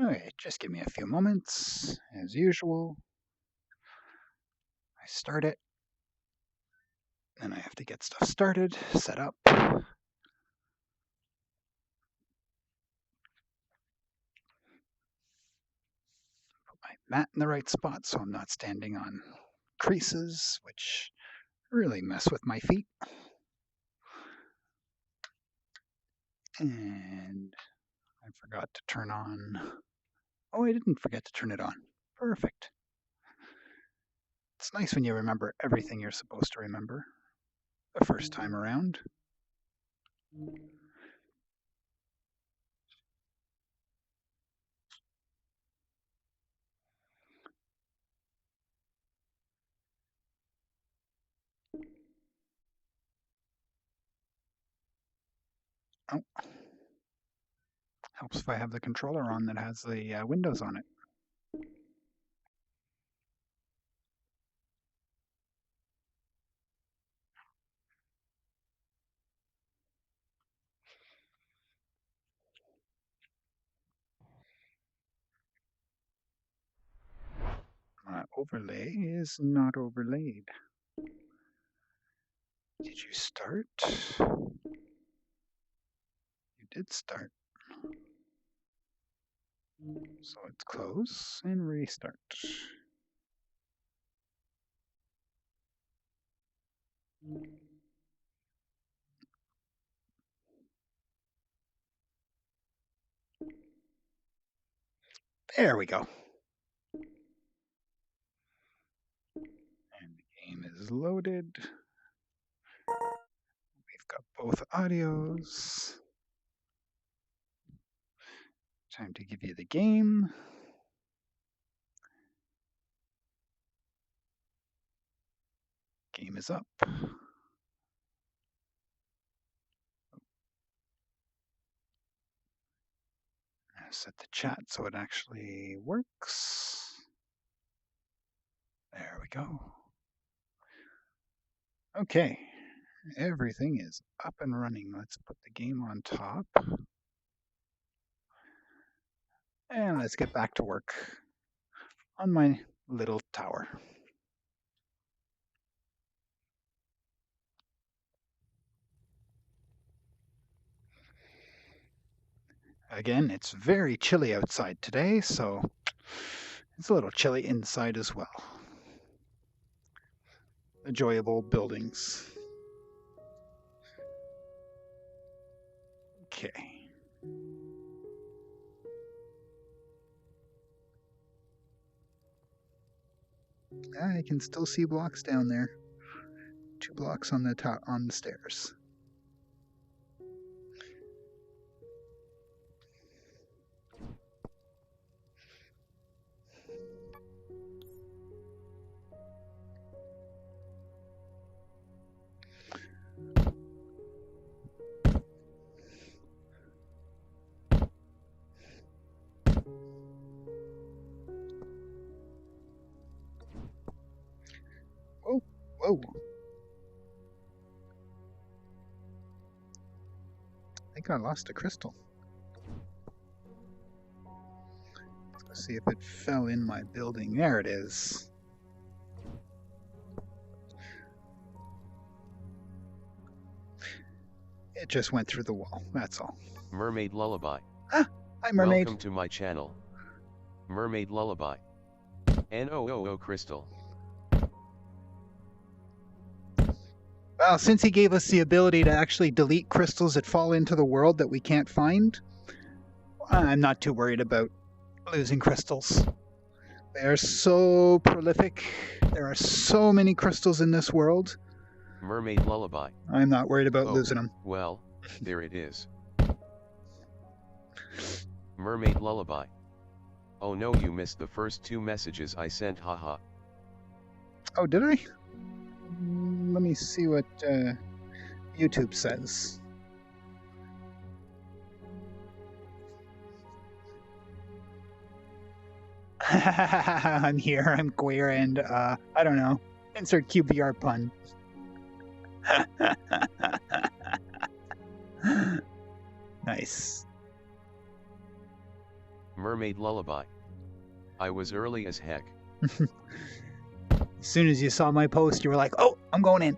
Okay, just give me a few moments. As usual, I start it, and I have to get stuff started, set up. Put my mat in the right spot so I'm not standing on creases, which really mess with my feet. And I forgot to turn on. Oh, I didn't forget to turn it on. Perfect. It's nice when you remember everything you're supposed to remember the first time around. Oh, helps if I have the controller on that has the windows on it. My overlay is not overlaid. Did you start? You did start. So let's close and restart. There we go. And the game is loaded. We've got both audios. Time to give you the game. Game is up. Set the chat so it actually works. There we go. Okay, everything is up and running. Let's put the game on top. And let's get back to work on my little tower. Again, it's very chilly outside today, so it's a little chilly inside as well. The joy of old buildings. Okay. I can still see blocks down there. 2 blocks on the top on the stairs. Whoa, whoa. I think I lost a crystal. Let's see if it fell in my building. There it is. It just went through the wall, that's all. Mermaid Lullaby. Ah, hi Mermaid. Welcome to my channel. Mermaid Lullaby. NOOO Crystal. Well, since he gave us the ability to actually delete crystals that fall into the world that we can't find, I'm not too worried about losing crystals. They are so prolific. There are so many crystals in this world. Mermaid Lullaby. I'm not worried about losing them. Well, there it is. Mermaid Lullaby. Oh no, you missed the first 2 messages I sent, haha. Oh, did I? Let me see what YouTube says. I'm here, I'm queer, and I don't know. Insert cyubeVR pun. Nice. Mermaid lullaby. I was early as heck. As soon as you saw my post, you were like, oh, I'm going in.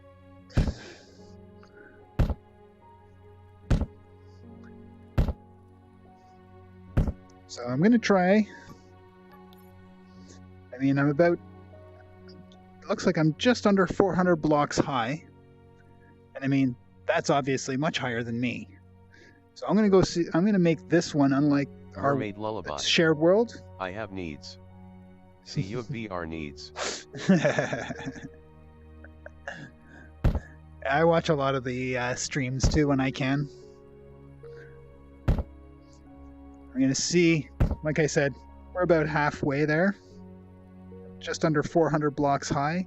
So I'm going to try. I mean, I'm about... It looks like I'm just under 400 blocks high. And I mean, that's obviously much higher than me. So I'm going to go see... I'm going to make this one, unlike Mermaid our lullaby. shared world. I have needs. cyubeVR needs. I watch a lot of the streams too when I can. I'm going to see, like I said, we're about halfway there. Just under 400 blocks high.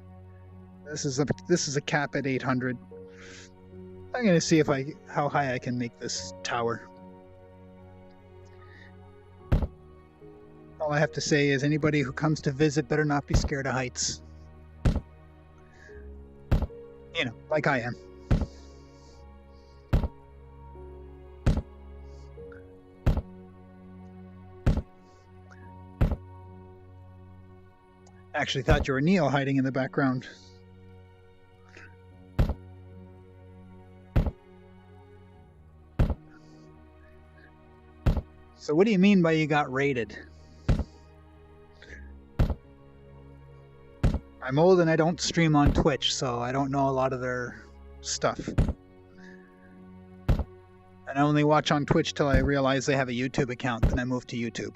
This is a cap at 800. I'm going to see how high I can make this tower. All I have to say is anybody who comes to visit better not be scared of heights. You know, like I am. Actually thought you were Neil hiding in the background. So what do you mean by you got raided? I'm old and I don't stream on Twitch, so I don't know a lot of their stuff. And I only watch on Twitch till I realize they have a YouTube account, then I move to YouTube.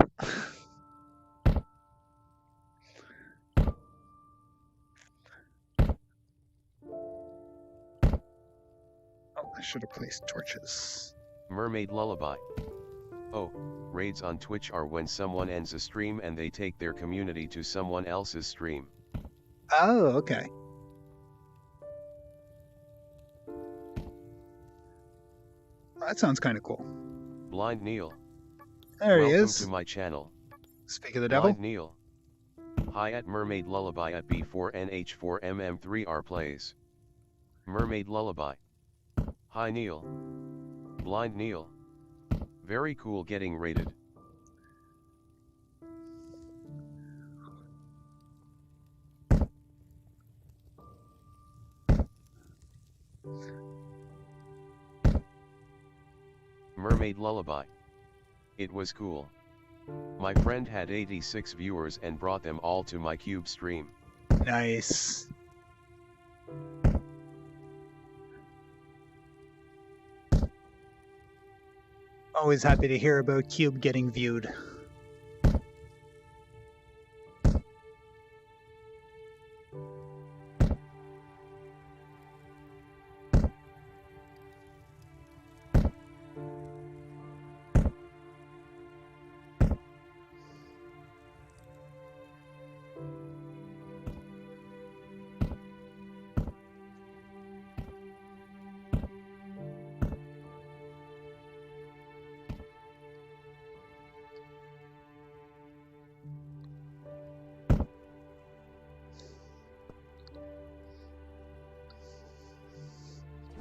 Oh, I should have placed torches. Mermaid lullaby. Oh, raids on Twitch are when someone ends a stream and they take their community to someone else's stream. Oh, okay. That sounds kind of cool. Blind Neil. There he is. Welcome to my channel. Speak of the devil. Blind Neil. Hi at Mermaid Lullaby at B4NH4MM3R plays. Mermaid Lullaby. Hi Neil. Blind Neil. Very cool getting raided. Mermaid Lullaby. It was cool. My friend had 86 viewers and brought them all to my cube stream. Nice. Always happy to hear about Cube getting viewed.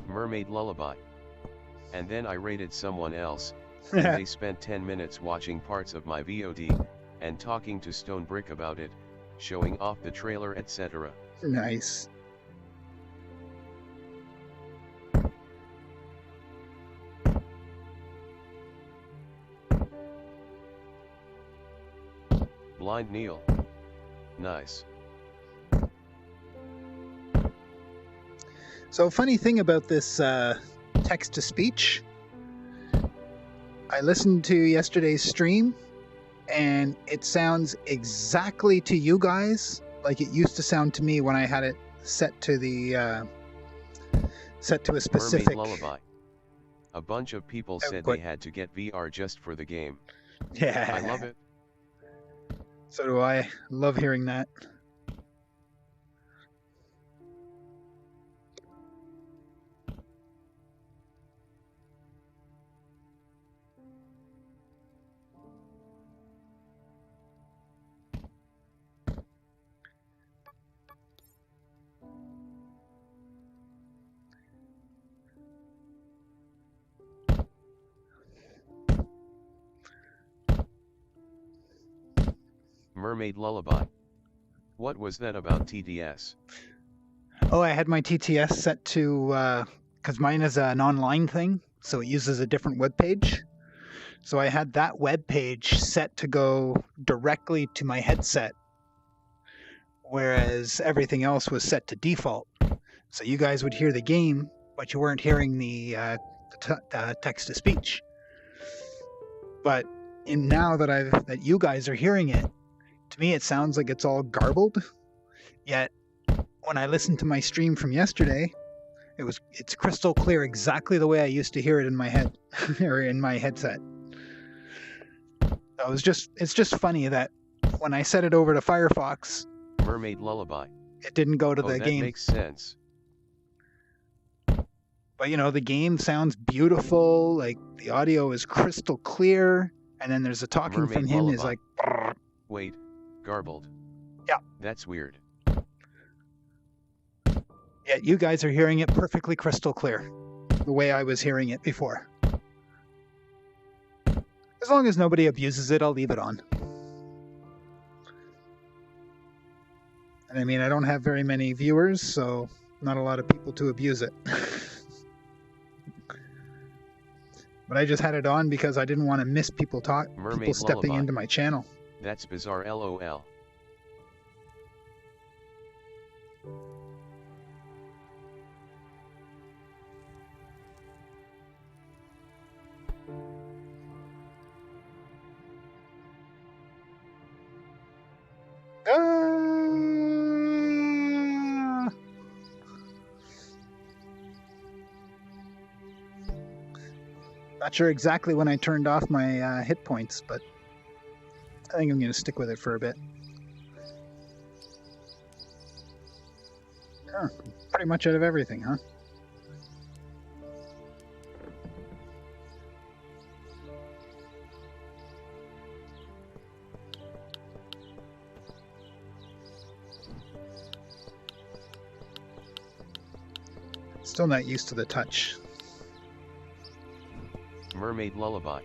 Mermaid Lullaby. And then I raided someone else, and they spent 10 minutes watching parts of my VOD, and talking to Stone Brick about it, showing off the trailer etc. Nice. Blind Neil. Nice. So funny thing about this text-to-speech, I listened to yesterday's stream, and it sounds exactly to you guys like it used to sound to me when I had it set to the set to a specific Mermaid Lullaby. A bunch of people said output. they had to get VR just for the game. Yeah, I love it. So do I. Love hearing that. Mermaid Lullaby. What was that about TDS? Oh, I had my TTS set to, because mine is an online thing, so it uses a different web page. So I had that web page set to go directly to my headset, whereas everything else was set to default. So you guys would hear the game, but you weren't hearing the text-to-speech. But now that you guys are hearing it, to me it sounds like it's all garbled. Yet when I listened to my stream from yesterday, it's crystal clear, exactly the way I used to hear it in my head or in my headset. So it's just funny that when I set it over to Firefox, Mermaid Lullaby. It didn't go to the game. That makes sense. But you know, the game sounds beautiful, like the audio is crystal clear, and then there's a talking Mermaid from him Lullaby. is like, wait, garbled. Yeah. That's weird. Yeah, you guys are hearing it perfectly crystal clear, the way I was hearing it before. As long as nobody abuses it, I'll leave it on. And I mean, I don't have very many viewers, so not a lot of people to abuse it. But I just had it on because I didn't want to miss people stepping Lullaby. into my channel. That's bizarre, LOL. Not sure exactly when I turned off my hit points, but I think I'm going to stick with it for a bit. Oh, pretty much out of everything, huh? Still not used to the touch. Mermaid Lullaby.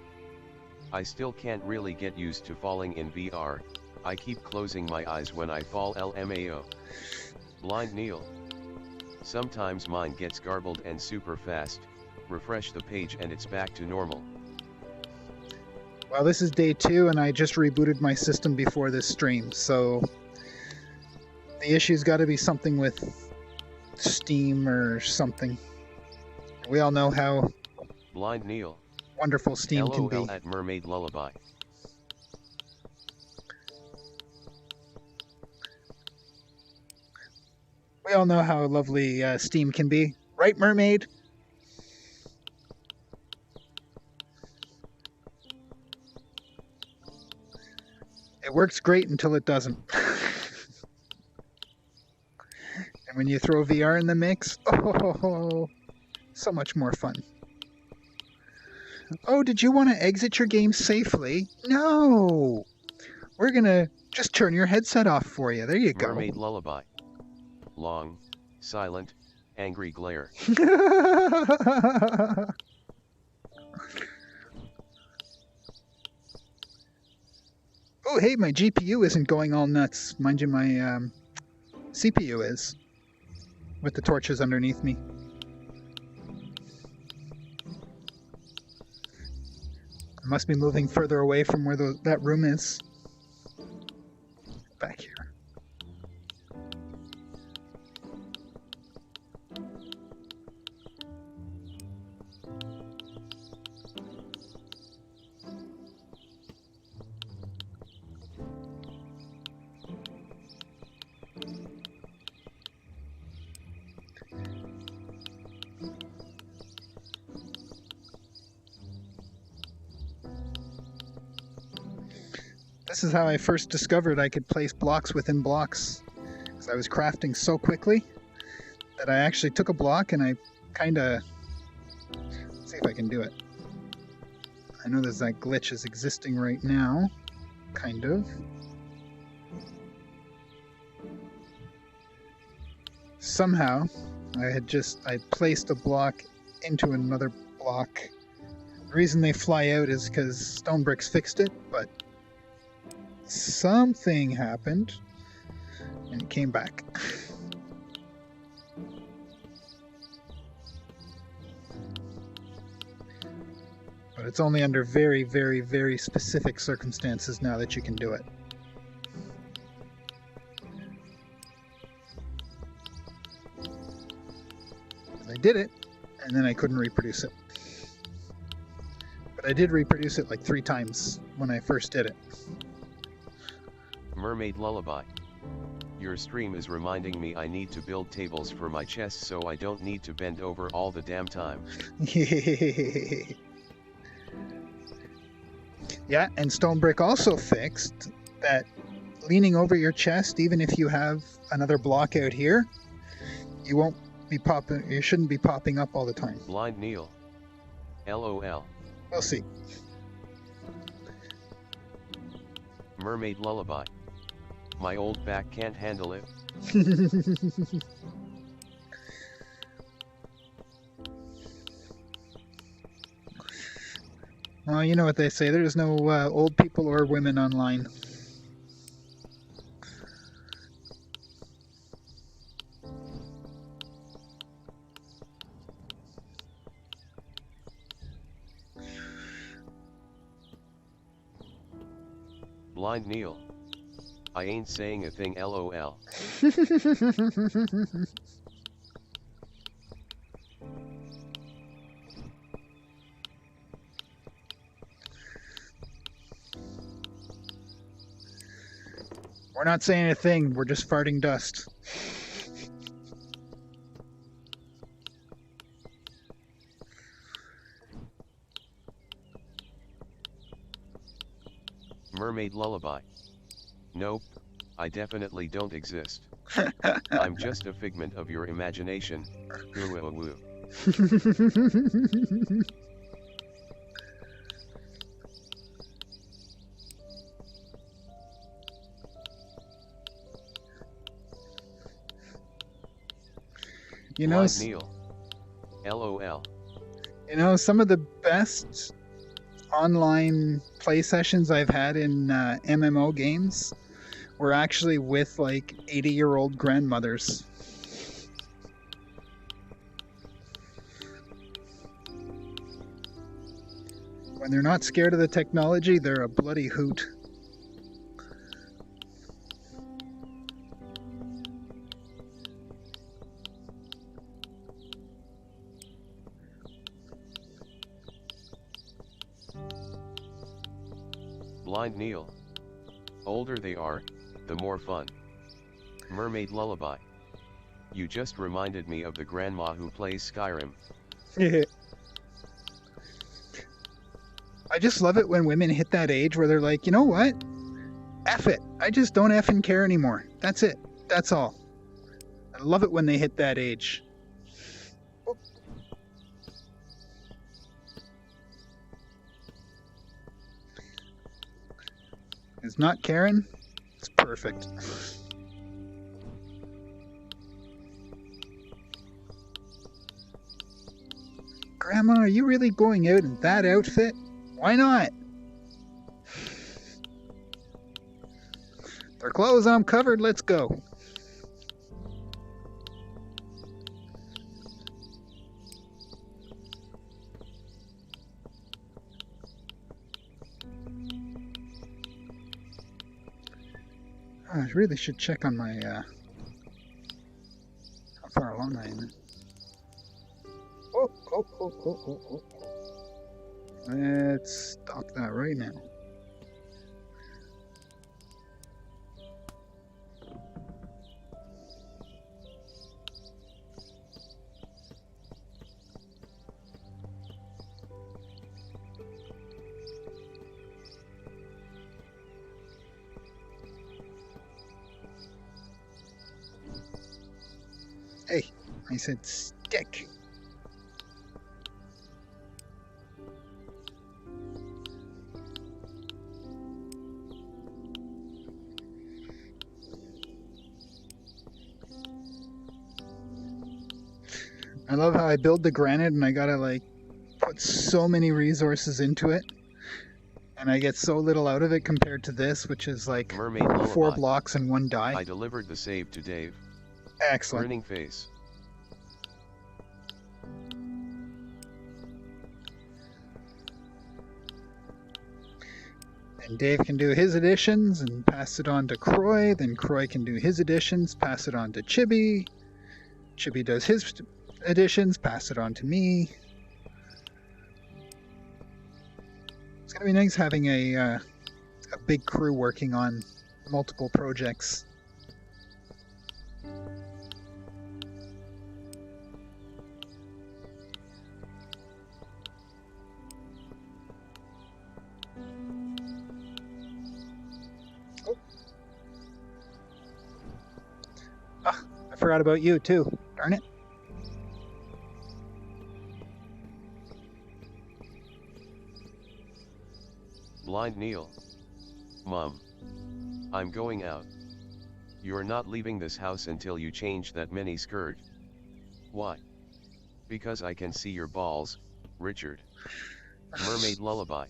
I still can't really get used to falling in VR. I keep closing my eyes when I fall, LMAO. Blind Neil. Sometimes mine gets garbled and super fast. Refresh the page and it's back to normal. Well, this is day 2 and I just rebooted my system before this stream, so the issue's got to be something with Steam or something. We all know how Blind Neil. Wonderful Steam LOL can be. At Mermaid Lullaby. We all know how lovely Steam can be. Right, Mermaid? It works great until it doesn't. And when you throw VR in the mix, oh, so much more fun. Oh, did you want to exit your game safely? No! We're gonna just turn your headset off for you. There you go. Mermaid Lullaby. Long, silent, angry glare. Oh, hey, my GPU isn't going all nuts. Mind you, my CPU is. With the torches underneath me. I must be moving further away from where that room is. Back here. This is how I first discovered I could place blocks within blocks. Because I was crafting so quickly that I actually took a block and I kinda... Let's see if I can do it. I know there's that glitch is existing right now. Kind of. Somehow, I placed a block into another block. The reason they fly out is because Stone Bricks fixed it, but something happened, and it came back. But it's only under very, very, very specific circumstances now that you can do it. I did it, and then I couldn't reproduce it. But I did reproduce it like 3 times when I first did it. Mermaid Lullaby. Your stream is reminding me I need to build tables for my chest so I don't need to bend over all the damn time. Yeah, and Stone Brick also fixed that leaning over your chest, even if you have another block out here, you shouldn't be popping up all the time. Blind Neil. LOL. We'll see. Mermaid Lullaby. My old back can't handle it. Well, you know what they say, there's no old people or women online. Blind Neil. I ain't saying a thing, LOL. We're not saying a thing, we're just farting dust. Mermaid Lullaby. Nope, I definitely don't exist. I'm just a figment of your imagination. Woo woo woo. You know, Neil. LOL. You know, some of the best online play sessions I've had in MMO games were actually with like 80-year-old grandmothers. When they're not scared of the technology, they're a bloody hoot. Blind Neil. Older they are, the more fun. Mermaid Lullaby. You just reminded me of the grandma who plays Skyrim. I just love it when women hit that age where they're like, you know what? F it. I just don't effing care anymore. That's it. That's all. I love it when they hit that age. It's not Karen. It's perfect. Grandma, are you really going out in that outfit? Why not? Their clothes, I'm covered. Let's go. I really should check on my, how far along I am. Oh. Let's stop that right now. Hey, I said stick. I love how I build the granite and I gotta like put so many resources into it. And I get so little out of it compared to this, which is like Mermaid 4 Lullaby. blocks and 1 die. I delivered the save to Dave. Excellent. Grinning face. And Dave can do his additions and pass it on to Croy. Then Croy can do his additions, pass it on to Chibi. Chibi does his additions, pass it on to me. It's gonna be nice having a big crew working on multiple projects. Oh. Ah, I forgot about you too. Darn it. Blind Neil. Mom. I'm going out. You're not leaving this house until you change that mini skirt. Why? Because I can see your balls, Richard. Mermaid Lullaby.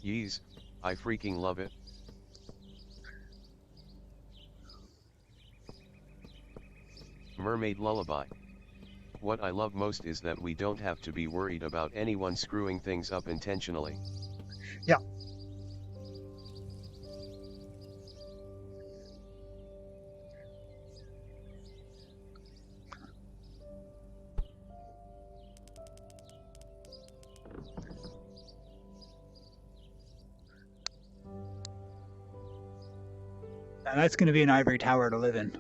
Yeez, I freaking love it. Mermaid Lullaby. What I love most is that we don't have to be worried about anyone screwing things up intentionally. Yeah. Now that's going to be an ivory tower to live in.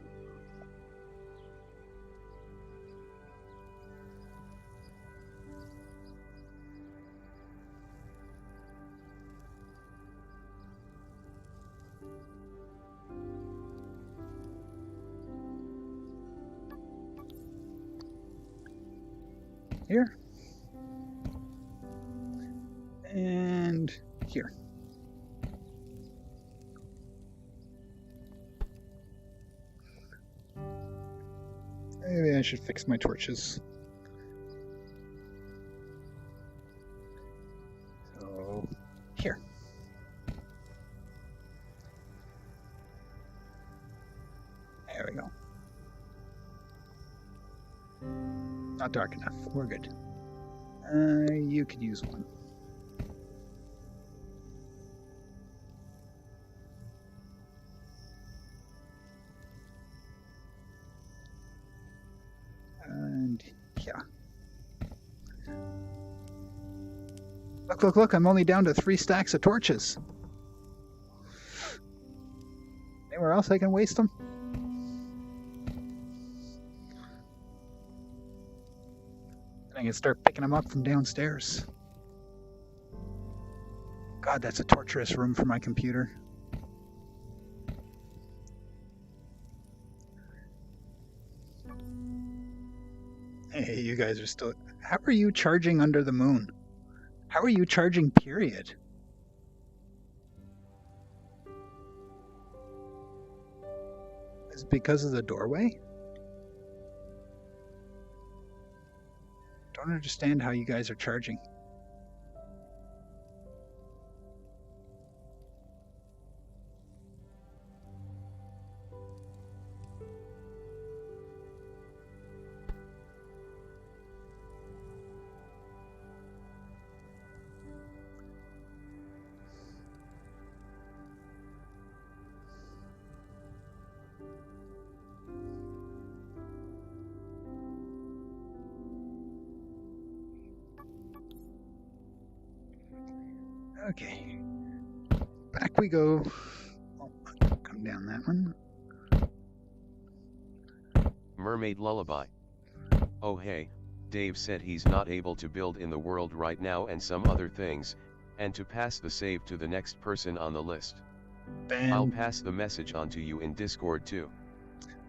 Here. And here. Maybe I should fix my torches. So, here. There we go. Not dark enough. We're good. You could use one. And yeah. Look, look, look, I'm only down to 3 stacks of torches. Anywhere else I can waste them? I can start picking them up from downstairs. God, that's a torturous room for my computer. Hey, you guys are still... How are you charging under the moon? How are you charging, period? Is it because of the doorway? Don't understand how you guys are charging. Okay, back we go. Oh, come down that one. Mermaid Lullaby. Oh hey, Dave said he's not able to build in the world right now and some other things, and to pass the save to the next person on the list. I'll pass the message on to you in Discord too.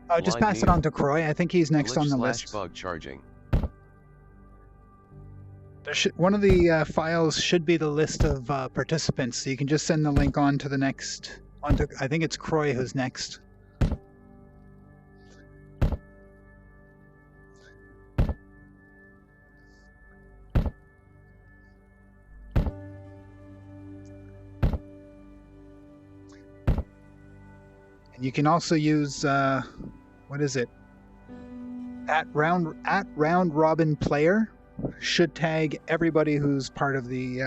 Oh, just pass it on to Croy. I think he's next on the list. Bug charging. One of the files should be the list of participants, so you can just send the link on to the next. I think it's Croy who's next. And you can also use what is it? At round robin player should tag everybody who's part of the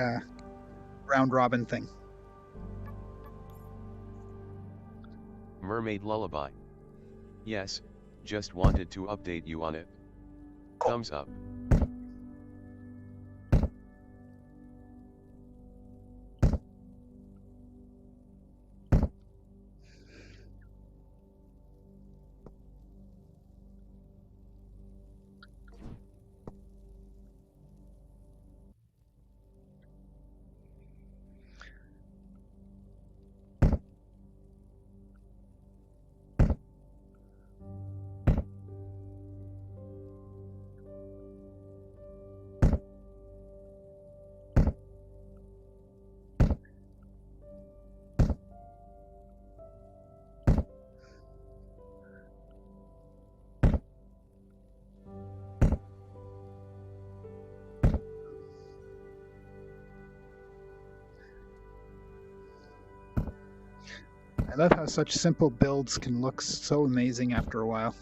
round robin thing. Mermaid Lullaby. Yes, just wanted to update you on it. Thumbs up. I love how such simple builds can look so amazing after a while.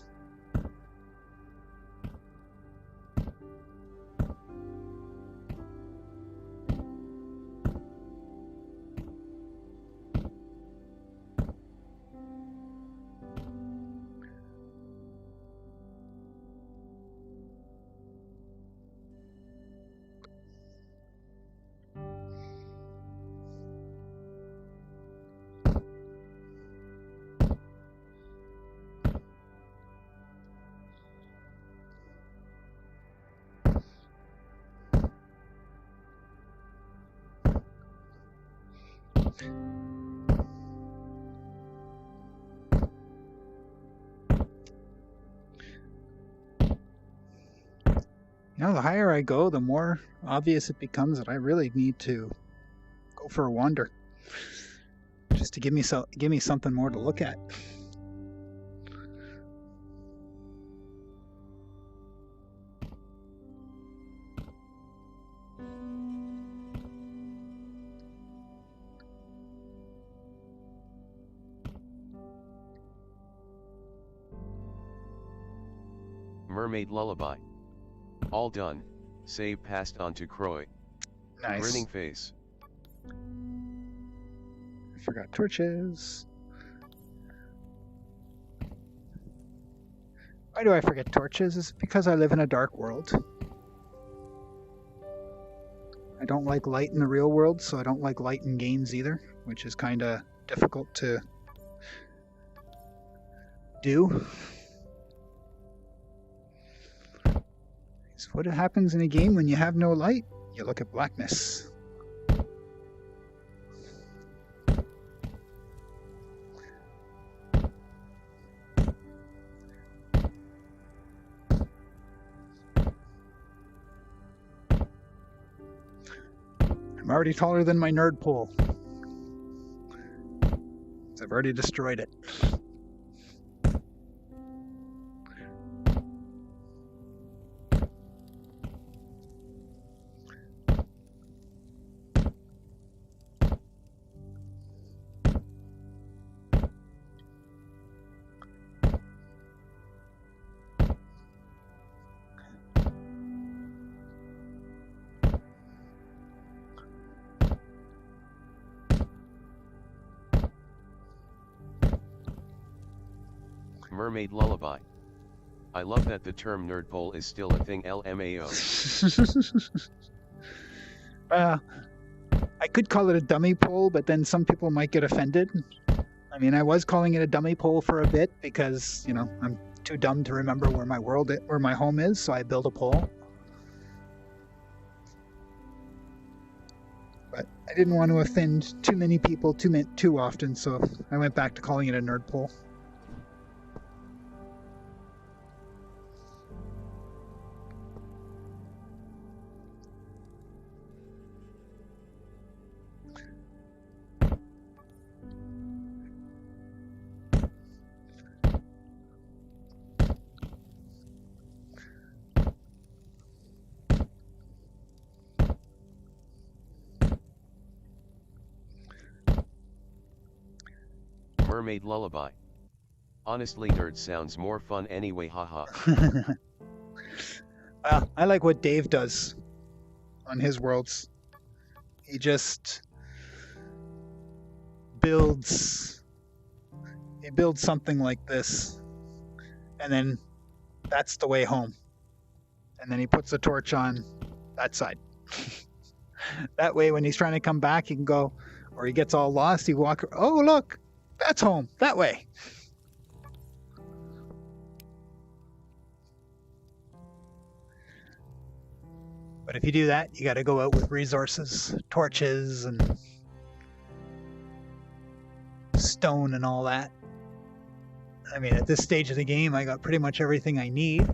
You know, the higher I go, the more obvious it becomes that I really need to go for a wander, just to give me something more to look at. Mermaid Lullaby. All done. Save passed on to Croy. Nice. Grinning face. I forgot torches. Why do I forget torches? Is it because I live in a dark world? I don't like light in the real world, so I don't like light in games either, which is kind of difficult to do. So what happens in a game when you have no light? You look at blackness. I'm already taller than my nerd pole. I've already destroyed it. Mermaid Lullaby. I love that the term nerd pole is still a thing, LMAO. I could call it a dummy pole, but then some people might get offended. I mean, I was calling it a dummy pole for a bit because, you know, I'm too dumb to remember where my home is, so I built a pole. But I didn't want to offend too many people too often, so I went back to calling it a nerd pole. Mermaid Lullaby. Honestly, nerd sounds more fun anyway, haha. Well, I like what Dave does on his worlds. He just builds something like this, and then that's the way home. And then he puts the torch on that side. That way, when he's trying to come back, he can go, or he gets all lost, he walk, oh, look, that's home, that way. But if you do that, you got to go out with resources, torches and stone and all that. I mean, at this stage of the game, I got pretty much everything I need.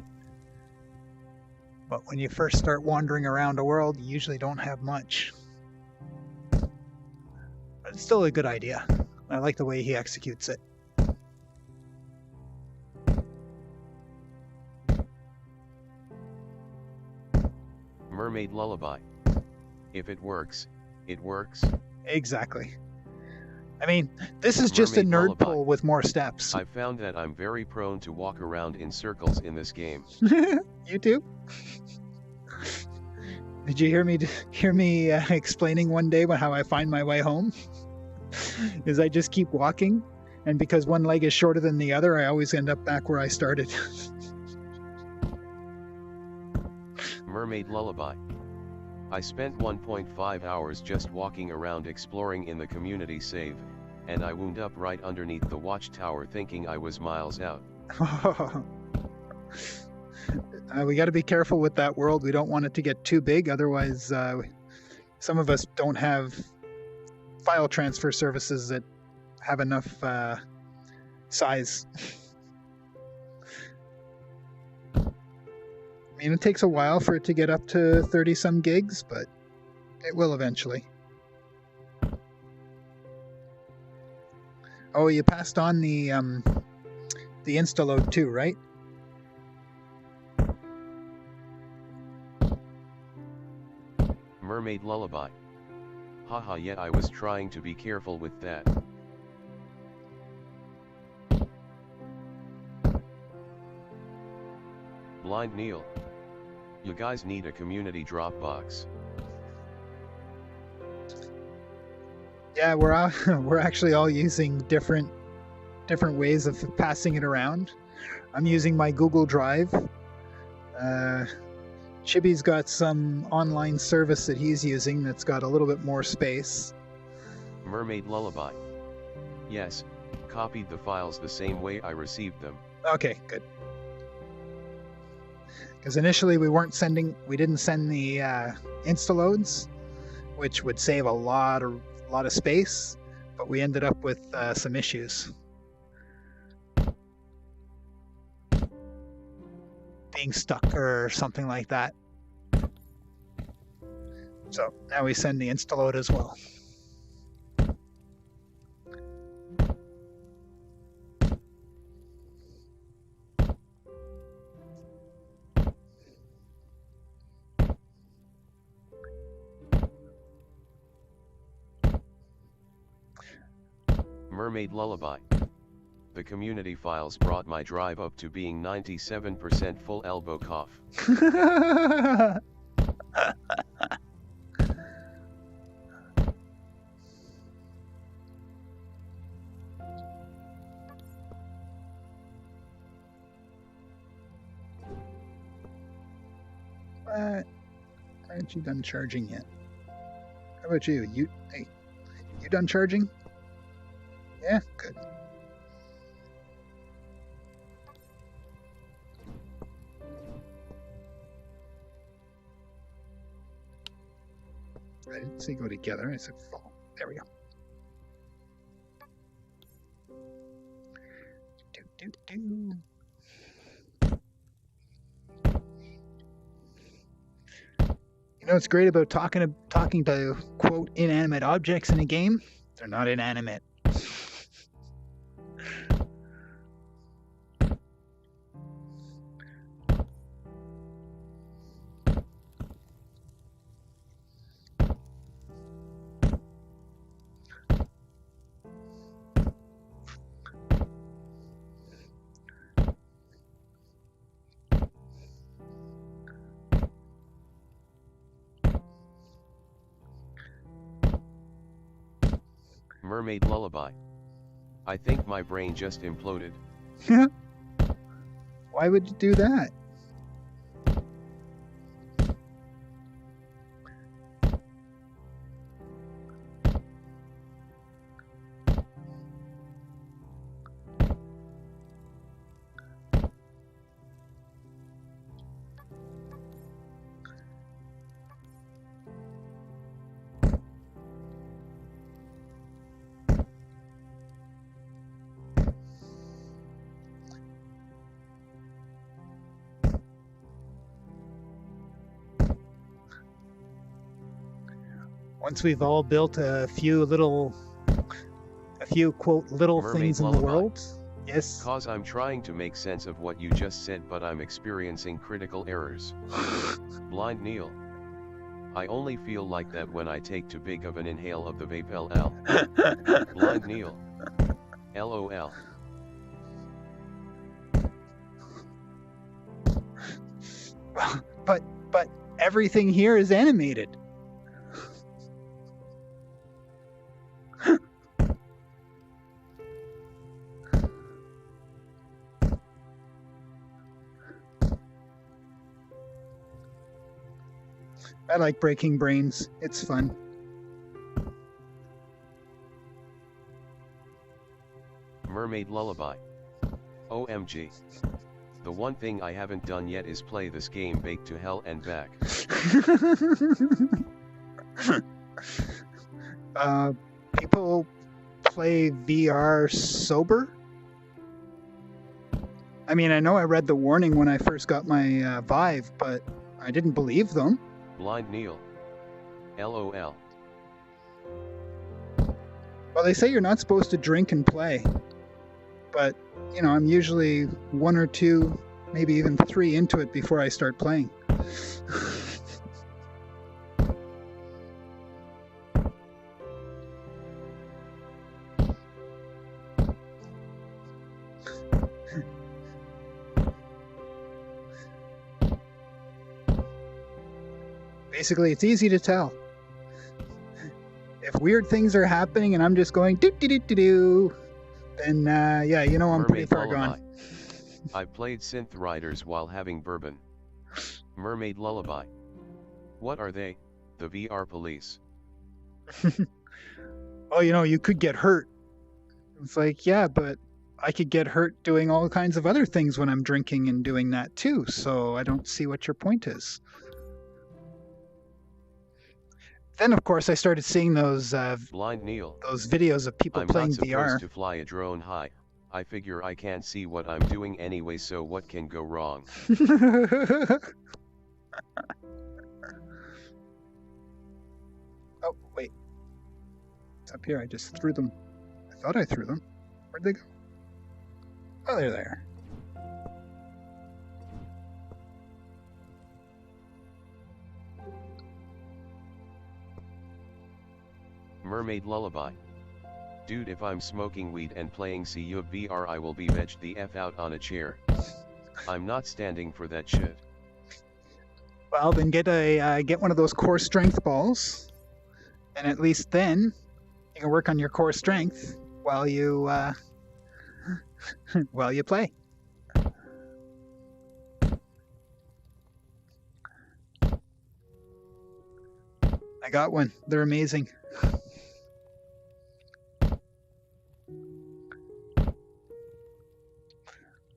But when you first start wandering around a world, you usually don't have much. But it's still a good idea. I like the way he executes it. Mermaid lullaby. If it works, it works. Exactly. I mean, this is just a Mermaid nerd lullaby. pull with more steps. I found that I'm very prone to walk around in circles in this game. You too? Did you hear me explaining one day how I find my way home? Is I just keep walking, and because one leg is shorter than the other, I always end up back where I started. Mermaid lullaby. I spent 1.5 hours just walking around exploring in the community save, and I wound up right underneath the watchtower thinking I was miles out. We got to be careful with that world. We don't want it to get too big, otherwise some of us don't have file transfer services that have enough size. I mean, it takes a while for it to get up to 30-some gigs, but it will eventually. Oh, you passed on the insta-load too, right? Mermaid lullaby. Haha, yeah, I was trying to be careful with that. Blind Neil. You guys need a community Dropbox. Yeah, we're actually all using different ways of passing it around. I'm using my Google Drive. Chibi's got some online service that he's using that's got a little bit more space. Mermaid lullaby. Yes, copied the files the same way I received them. Okay, good. Because initially we didn't send the insta-loads, which would save a lot of space, but we ended up with some issues. Being stuck or something like that. So now we send the insta-load as well. Mermaid lullaby. The community files brought my drive up to being 97% full. Elbow cough. Aren't you done charging yet? How about you? You done charging? Yeah, good. I didn't say go together. I said fall. There we go. Do. You know what's great about talking to quote inanimate objects in a game? They're not inanimate. Mermaid lullaby. I think my brain just imploded. Why would you do that? Once we've all built a few quote little Mermaid things in the lullaby. world. Yes. Cause I'm trying to make sense of what you just said, but I'm experiencing critical errors. Blind Neil. I only feel like that when I take too big of an inhale of the vape LL. Blind Neil. LOL. But everything here is animated. I like breaking brains. It's fun. Mermaid lullaby. OMG. The one thing I haven't done yet is play this game Baked to Hell and Back. People play VR sober? I mean, I know I read the warning when I first got my Vive, but I didn't believe them. Blind Neil. LOL. Well, they say you're not supposed to drink and play. But, you know, I'm usually 1 or 2, maybe even 3 into it before I start playing. Basically, it's easy to tell. If weird things are happening and I'm just going doo-doo-doo-doo-doo, then, yeah, you know I'm pretty Mermaid far lullaby. gone. I played Synth Riders while having bourbon. Mermaid lullaby. What are they? The VR police. Oh, you know, you could get hurt. It's like, yeah, but I could get hurt doing all kinds of other things when I'm drinking and doing that too, so I don't see what your point is. Then, of course, I started seeing those Blind Neil. videos of people I'm playing not supposed VR. to fly a drone high. I figure I can't see what I'm doing anyway, so what can go wrong? Oh, wait. It's up here. I just threw them. I thought I threw them. Where'd they go? Oh, they're there. Mermaid lullaby. Dude, if I'm smoking weed and playing cyubeVR, I will be vegged the F out on a chair. I'm not standing for that shit. Well, then get one of those core strength balls, and at least then you can work on your core strength while you while you play. I got one. They're amazing.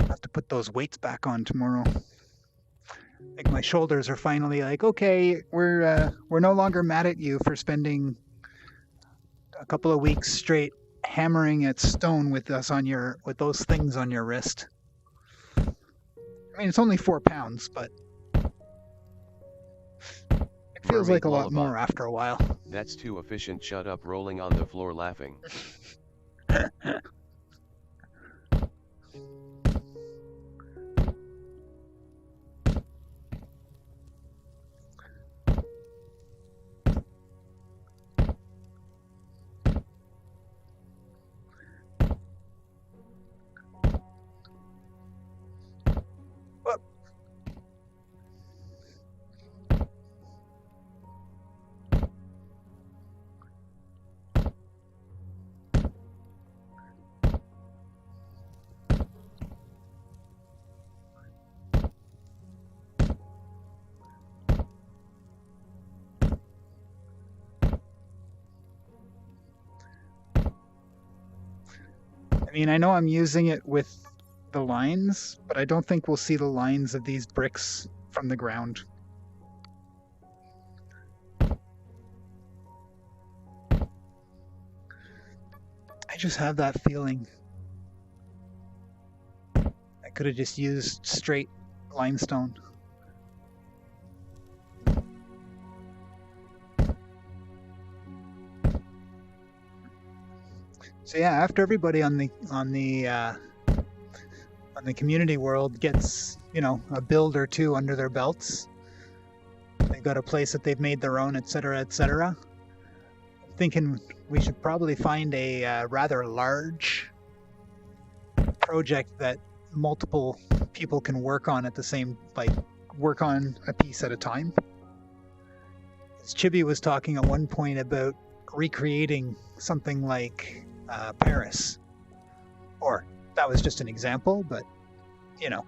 I'll have to put those weights back on tomorrow. I think my shoulders are finally like, okay, we're no longer mad at you for spending a couple of weeks straight hammering at stone with us on with those things on your wrist. I mean, it's only 4 pounds, but it feels Mermaid like a lot lullaby. more after a while. That's too efficient. Shut up, rolling on the floor laughing. I mean, I know I'm using it with the lines, but I don't think we'll see the lines of these bricks from the ground. I just have that feeling. I could have just used straight limestone. So yeah, after everybody on the community world gets, you know, a build or two under their belts, they've got a place that they've made their own, etc., etc. I'm thinking we should probably find a rather large project that multiple people can work on at the same, like, work on a piece at a time. As Chibi was talking at one point about recreating something like Paris, or that was just an example, but you know.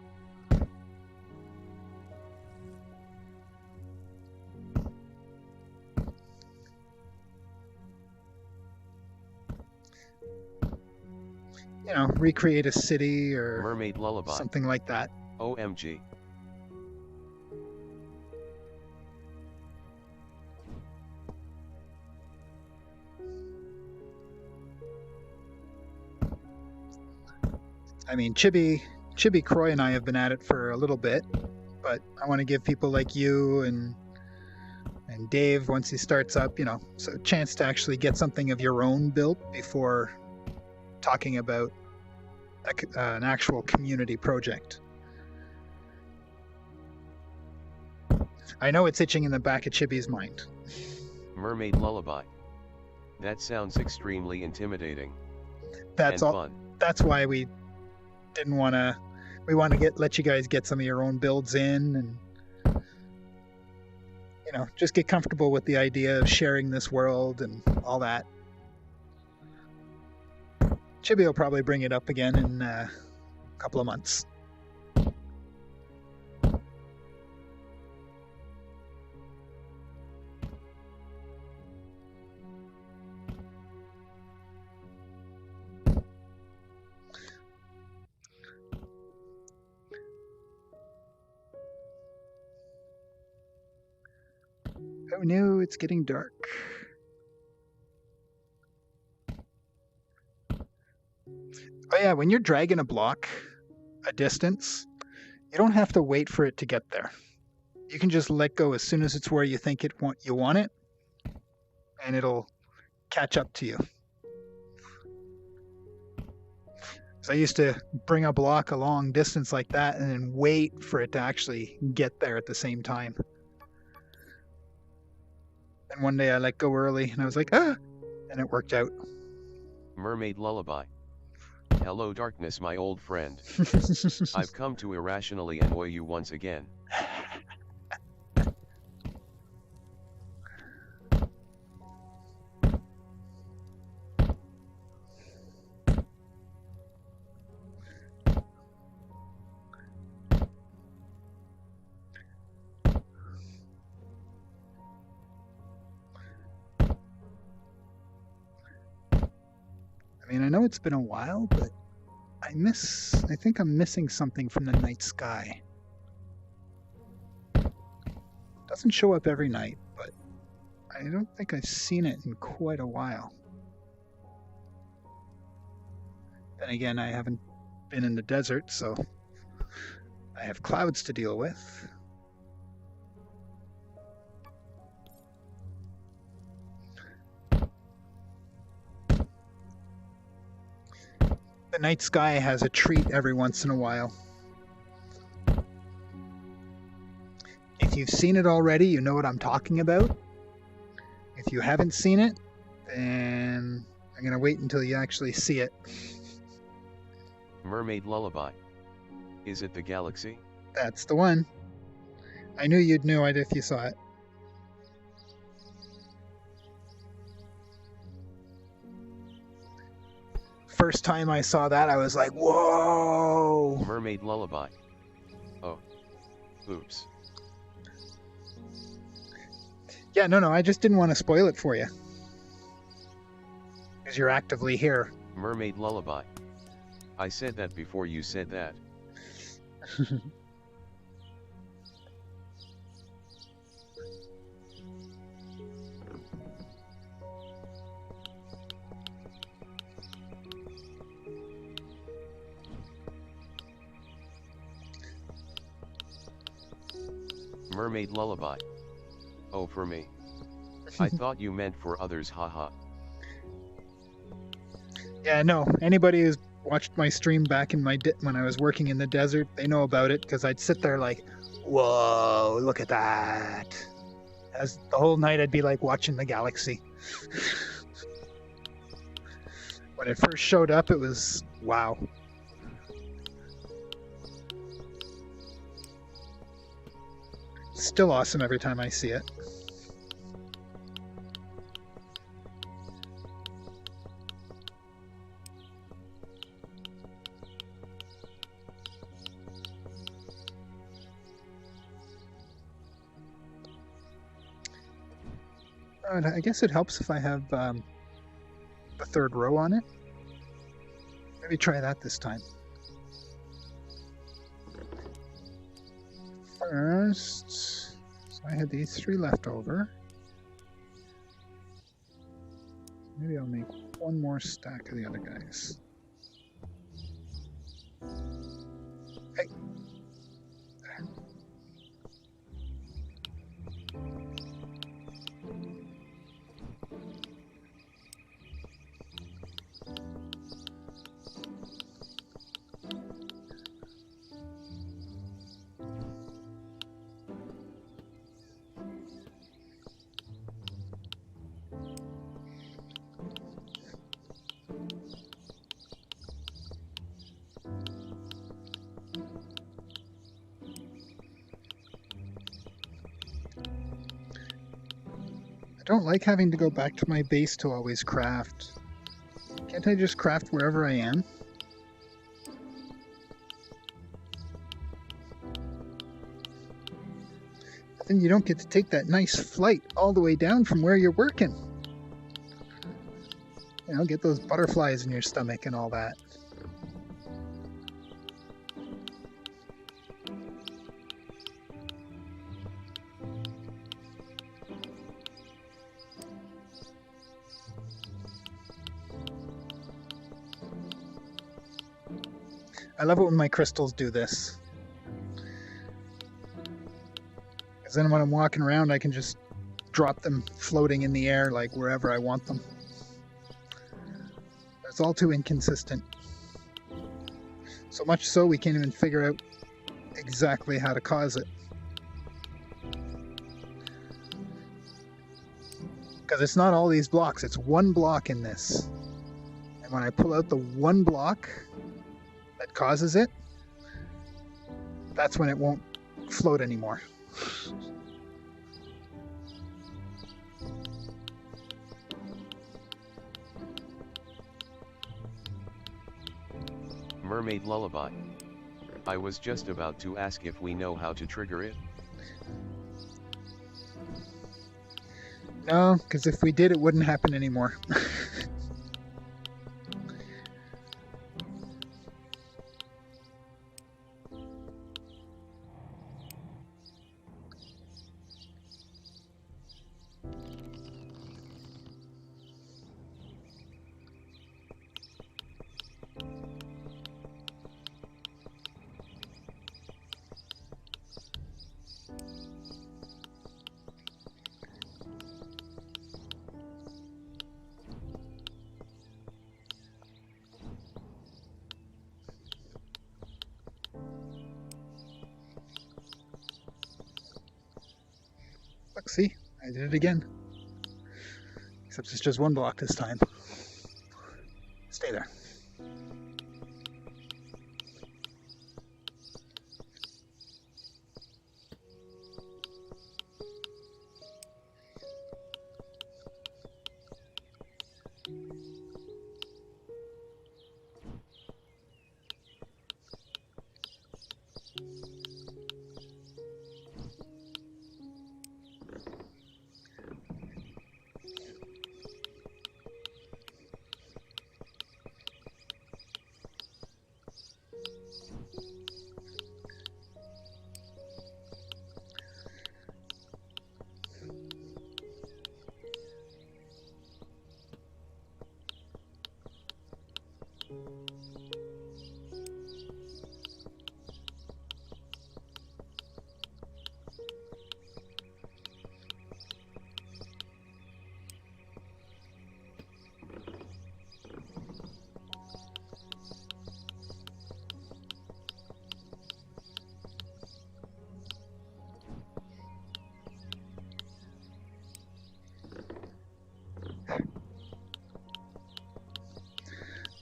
You know, recreate a city or Mermaid Lullaby. Something like that. OMG. I mean, Chibi Croy and I have been at it for a little bit, but I want to give people like you and Dave, once he starts up, you know, so a chance to actually get something of your own built before talking about an actual community project. I know it's itching in the back of Chibi's mind. Mermaid Lullaby. That sounds extremely intimidating. That's and all. Fun. That's why we didn't want to. We want to let you guys get some of your own builds in, and you know, just get comfortable with the idea of sharing this world and all that. Chibi will probably bring it up again in a couple of months. Oh no, it's getting dark. Oh yeah, when you're dragging a block a distance, you don't have to wait for it to get there. You can just let go as soon as it's where you think you want it, and it'll catch up to you. So I used to bring a block a long distance like that and then wait for it to actually get there at the same time. And one day I let go early and I was like, ah, and it worked out. Mermaid Lullaby. Hello darkness, my old friend. I've come to irrationally annoy you once again. I mean, I know it's been a while, but I think I'm missing something from the night sky. Doesn't show up every night, but I don't think I've seen it in quite a while. Then again, I haven't been in the desert, so I have clouds to deal with. The night sky has a treat every once in a while. If you've seen it already, you know what I'm talking about. If you haven't seen it, then I'm going to wait until you actually see it. Mermaid Lullaby. Is it the galaxy? That's the one. I knew you'd know it if you saw it. First time I saw that, I was like, whoa! Mermaid Lullaby. Oh. Oops. Yeah, no, I just didn't want to spoil it for you. Because you're actively here. Mermaid Lullaby. I said that before you said that. Mermaid lullaby. Oh, for me. I thought you meant for others, haha. Yeah, no. Anybody who's watched my stream back in when I was working in the desert, they know about it, because I'd sit there like, whoa, look at that. As the whole night I'd be like watching the galaxy. When it first showed up, it was wow. Still awesome every time I see it. I guess it helps if I have the third row on it. Maybe try that this time. First, so I had these 3 left over. Maybe I'll make one more stack of the other guys. Hey. I don't like having to go back to my base to always craft. Can't I just craft wherever I am? But then you don't get to take that nice flight all the way down from where you're working. You know, get those butterflies in your stomach and all that. I love it when my crystals do this. Because then when I'm walking around, I can just drop them floating in the air like wherever I want them. It's all too inconsistent. So much so we can't even figure out exactly how to cause it. Because it's not all these blocks, it's one block in this. And when I pull out the one block that causes it, that's when it won't float anymore. Mermaid lullaby. I was just about to ask if we know how to trigger it. No, because if we did, it wouldn't happen anymore. Look, see? I did it again. Except it's just one block this time. Stay there.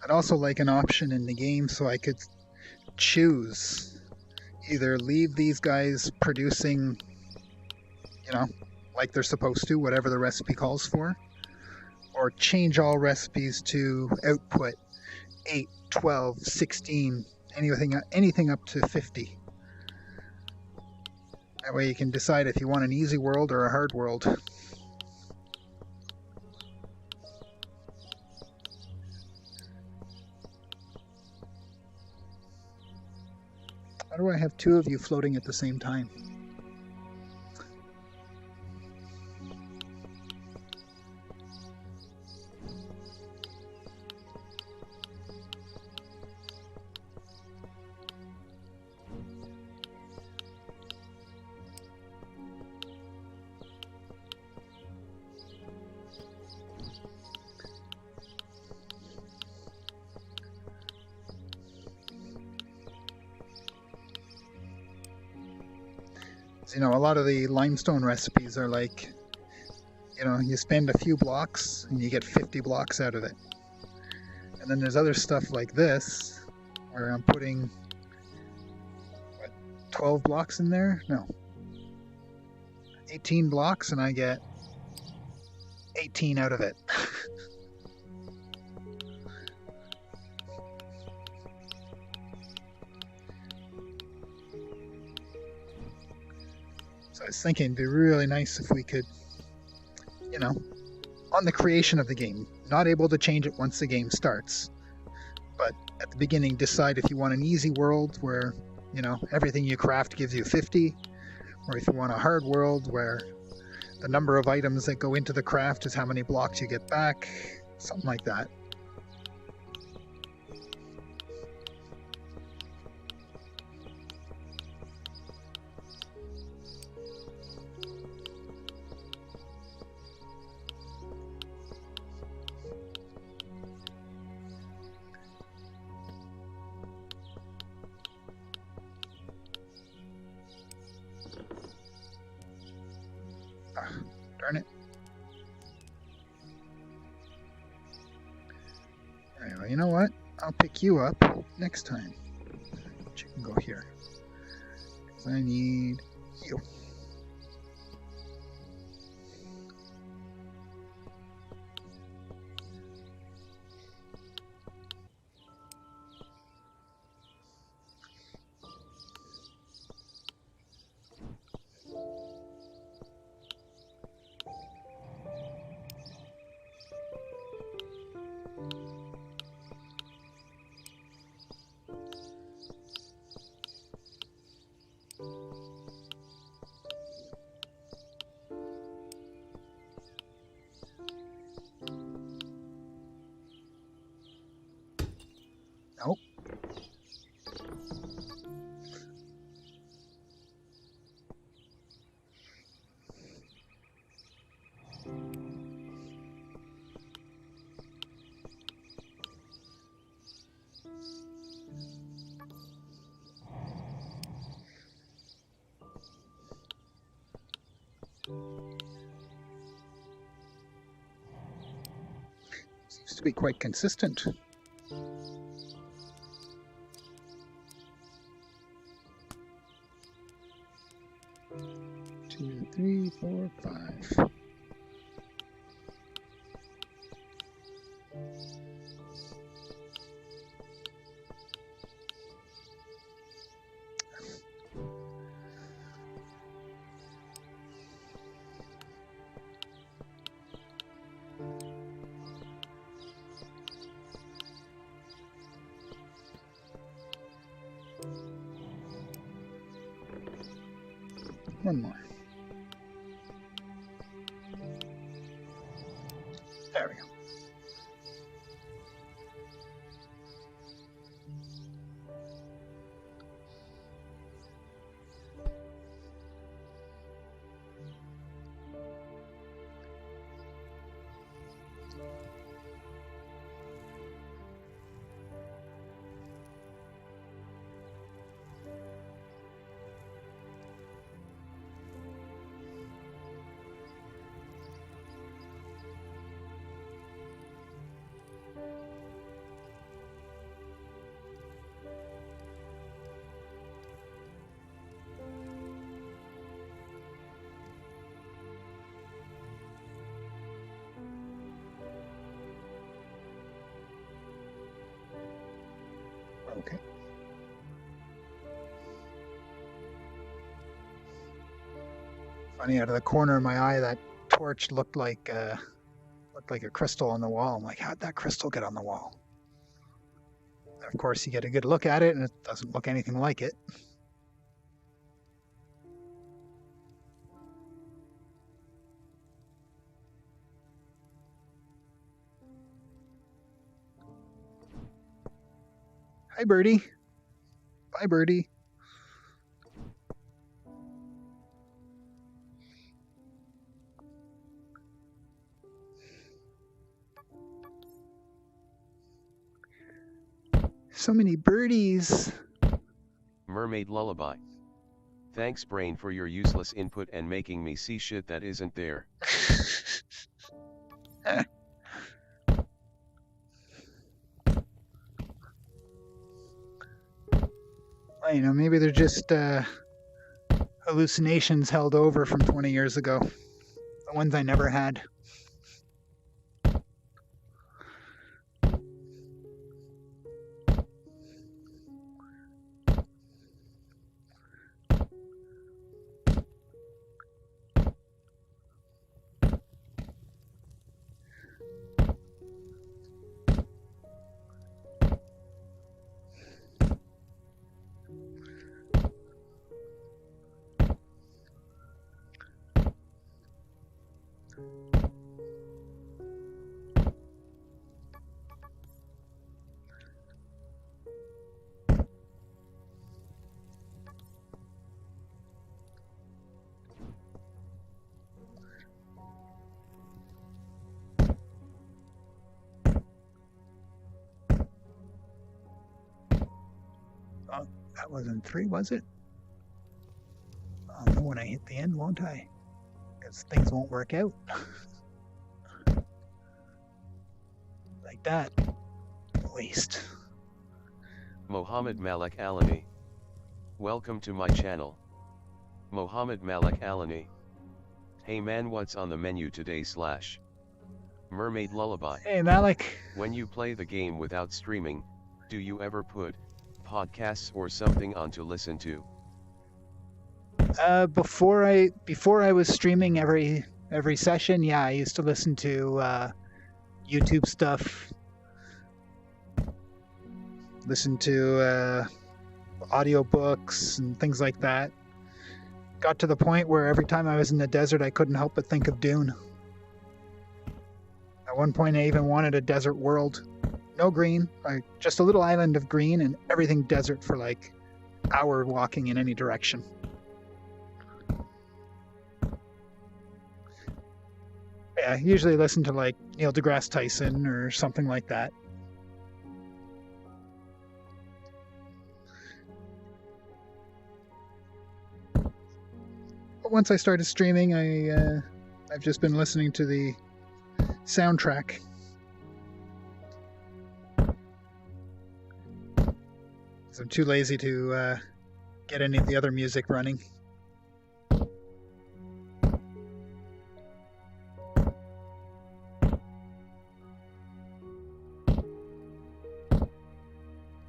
I'd also like an option in the game so I could choose either leave these guys producing, you know, like they're supposed to, whatever the recipe calls for, or change all recipes to output 8, 12, 16, anything up to 50. That way you can decide if you want an easy world or a hard world. How do I have two of you floating at the same time? You know, a lot of the limestone recipes are like, you know, you spend a few blocks and you get 50 blocks out of it. And then there's other stuff like this, where I'm putting, what, 12 blocks in there? No. 18 blocks and I get 18 out of it. I was thinking it'd be really nice if we could, you know, on the creation of the game, not able to change it once the game starts, but at the beginning decide if you want an easy world where, you know, everything you craft gives you 50, or if you want a hard world where the number of items that go into the craft is how many blocks you get back, something like that. Darn it. Alright, well, you know what? I'll pick you up next time. But you can go here. Because I need you. Nope. Seems to be quite consistent. 2, 3, 4, 5. One more. There we go. Okay. Funny, out of the corner of my eye, that torch looked like a crystal on the wall. I'm like, how'd that crystal get on the wall? And of course, you get a good look at it, and it doesn't look anything like it. Hi, Birdie. Bye, Birdie. So many birdies. Mermaid Lullaby. Thanks brain for your useless input and making me see shit that isn't there. Well, you know, maybe they're just hallucinations held over from 20 years ago. The ones I never had. Oh, that wasn't 3, was it? I'll know when I hit the end, won't I? Because things won't work out. Like that. At least. Mohammed Malik Alani. Welcome to my channel. Mohammed Malik Alani. Hey man, what's on the menu today / Mermaid Lullaby? Hey, Malik. When you play the game without streaming, do you ever put podcasts or something on to listen to? Before I was streaming every session, yeah, I used to listen to YouTube stuff. Listen to audiobooks and things like that. Got to the point where every time I was in the desert, I couldn't help but think of Dune. At one point, I even wanted a desert world. No green, like just a little island of green and everything desert for like hour walking in any direction. Yeah, I usually listen to like Neil deGrasse Tyson or something like that. But once I started streaming, I've just been listening to the soundtrack. I'm too lazy to get any of the other music running.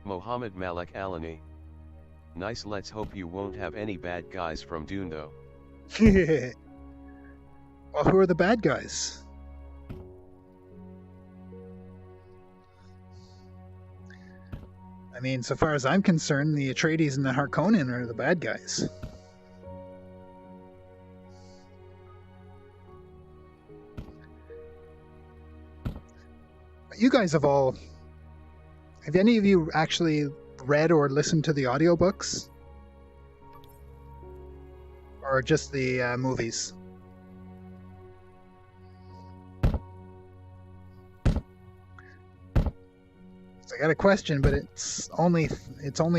Mohammed Malik Alani. Nice, let's hope you won't have any bad guys from Dune though. Well, who are the bad guys? I mean, so far as I'm concerned, the Atreides and the Harkonnen are the bad guys. You guys have any of you actually read or listened to the audiobooks? Or just the movies? I got a question, but it's only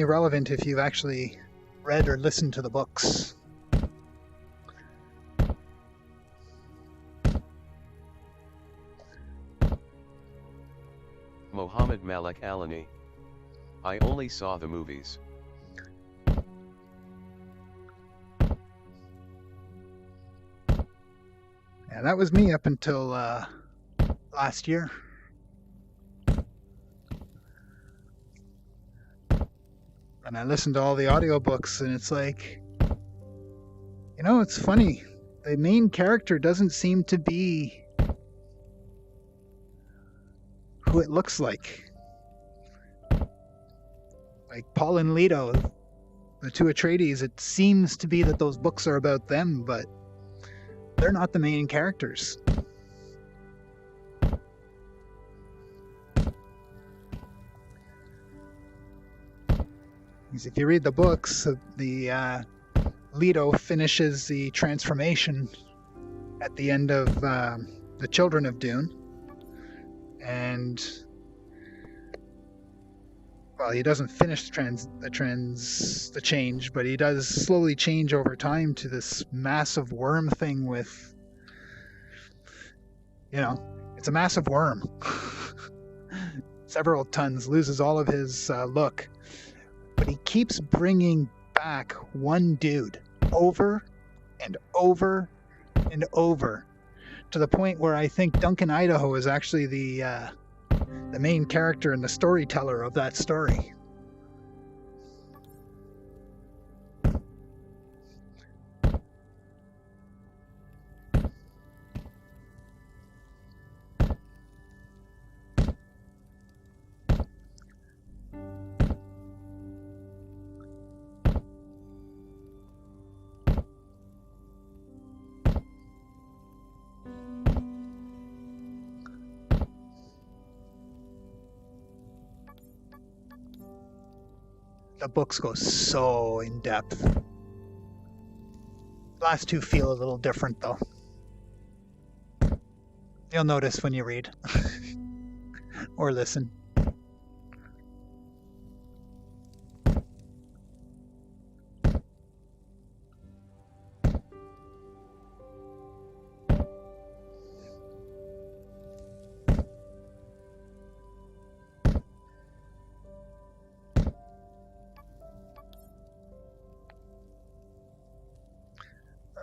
relevant if you've actually read or listened to the books. Mohammed Malik Alani. I only saw the movies. Yeah, that was me up until last year. And I listened to all the audiobooks, and it's like, it's funny. The main character doesn't seem to be who it looks like. Like Paul and Leto, the two Atreides, it seems to be that those books are about them, but they're not the main characters. Because if you read the books, the Leto finishes the transformation at the end of the Children of Dune, and well, he doesn't finish the change, but he does slowly change over time to this massive worm thing with, it's a massive worm. Several tons, loses all of his look. But he keeps bringing back one dude over and over and over, to the point where I think Duncan Idaho is actually the main character and the storyteller of that story. The books go so in depth. The last two feel a little different, though. You'll notice when you read or listen.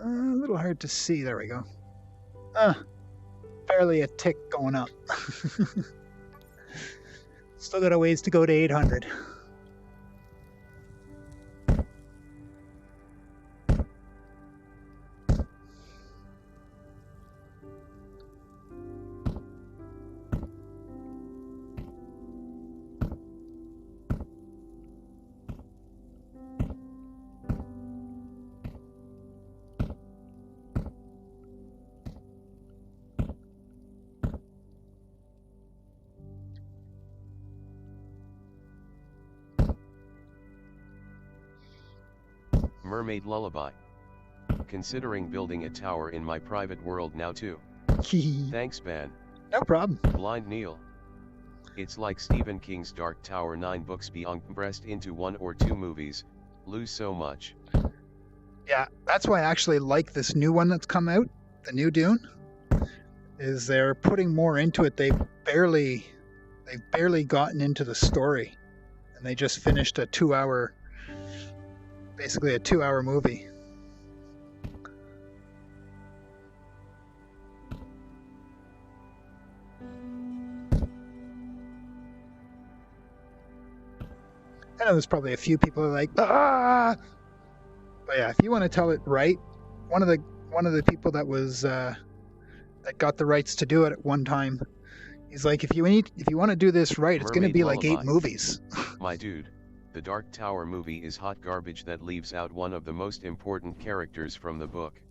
A little hard to see. There we go. Barely a tick going up. Still got a ways to go to 800. Mermaid Lullaby. Considering building a tower in my private world now too. Thanks, Ban. No problem. Blind Neil. It's like Stephen King's Dark Tower, 9 books being compressed into 1 or 2 movies, lose so much. Yeah, that's why I actually like this new one that's come out, the new Dune, is they're putting more into it. They've barely gotten into the story, and they just finished basically a 2-hour movie. I know there's probably a few people who are like, ah! But yeah, if you want to tell it right, one of the people that was that got the rights to do it at one time, he's like, if you want to do this right, it's going to be like 8 movies. My dude, the Dark Tower movie is hot garbage that leaves out one of the most important characters from the book.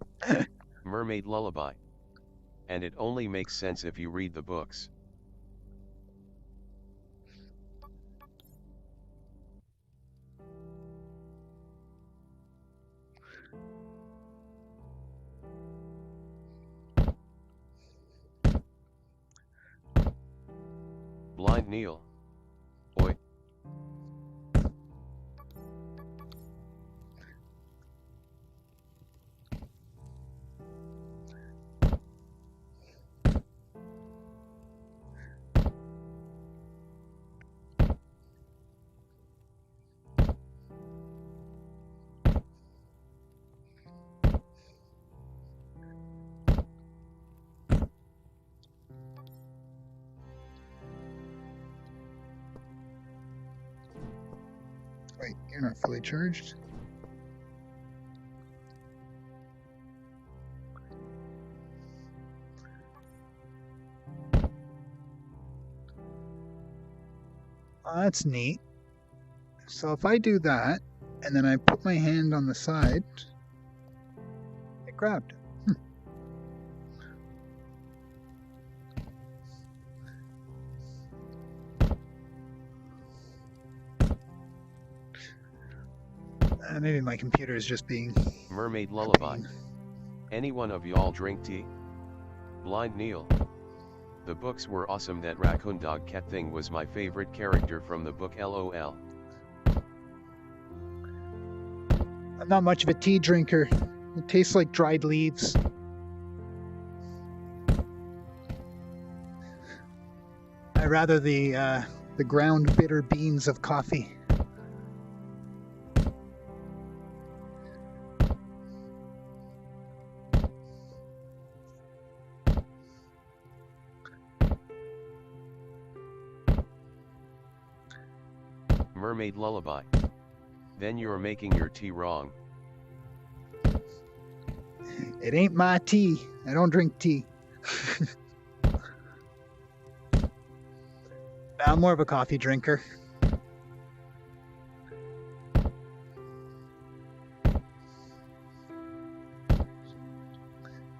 Mermaid Lullaby. And it only makes sense if you read the books. Blind Neil. Oi. Wait, you're not fully charged. Oh, that's neat. So if I do that, and then I put my hand on the side, it grabbed. Maybe my computer is just being... Mermaid Lullaby. Any one of y'all drink tea? Blind Neil. The books were awesome. That raccoon dog cat thing was my favorite character from the book LOL. I'm not much of a tea drinker. It tastes like dried leaves. I rather the ground bitter beans of coffee. Mermaid Lullaby. Then you're making your tea wrong. It ain't my tea. I don't drink tea. I'm more of a coffee drinker.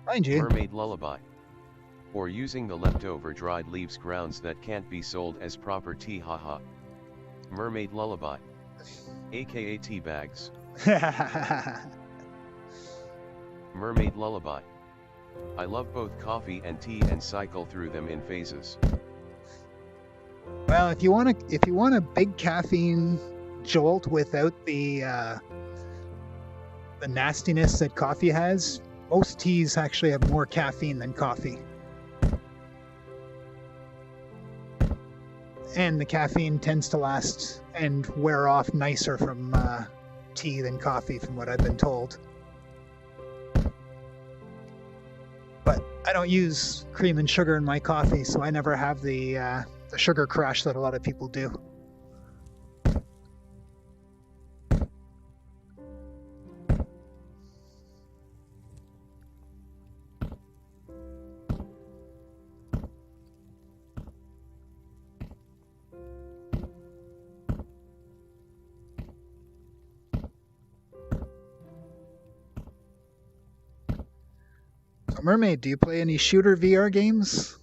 Mind you. Mermaid Lullaby. Or using the leftover dried leaves grounds that can't be sold as proper tea, haha. Mermaid Lullaby. AKA tea bags. Mermaid Lullaby. I love both coffee and tea and cycle through them in phases. Well, if you want a big caffeine jolt without the nastiness that coffee has, most teas actually have more caffeine than coffee. And the caffeine tends to last and wear off nicer from tea than coffee, from what I've been told. But I don't use cream and sugar in my coffee, so I never have the sugar crash that a lot of people do. So Mermaid, do you play any shooter VR games?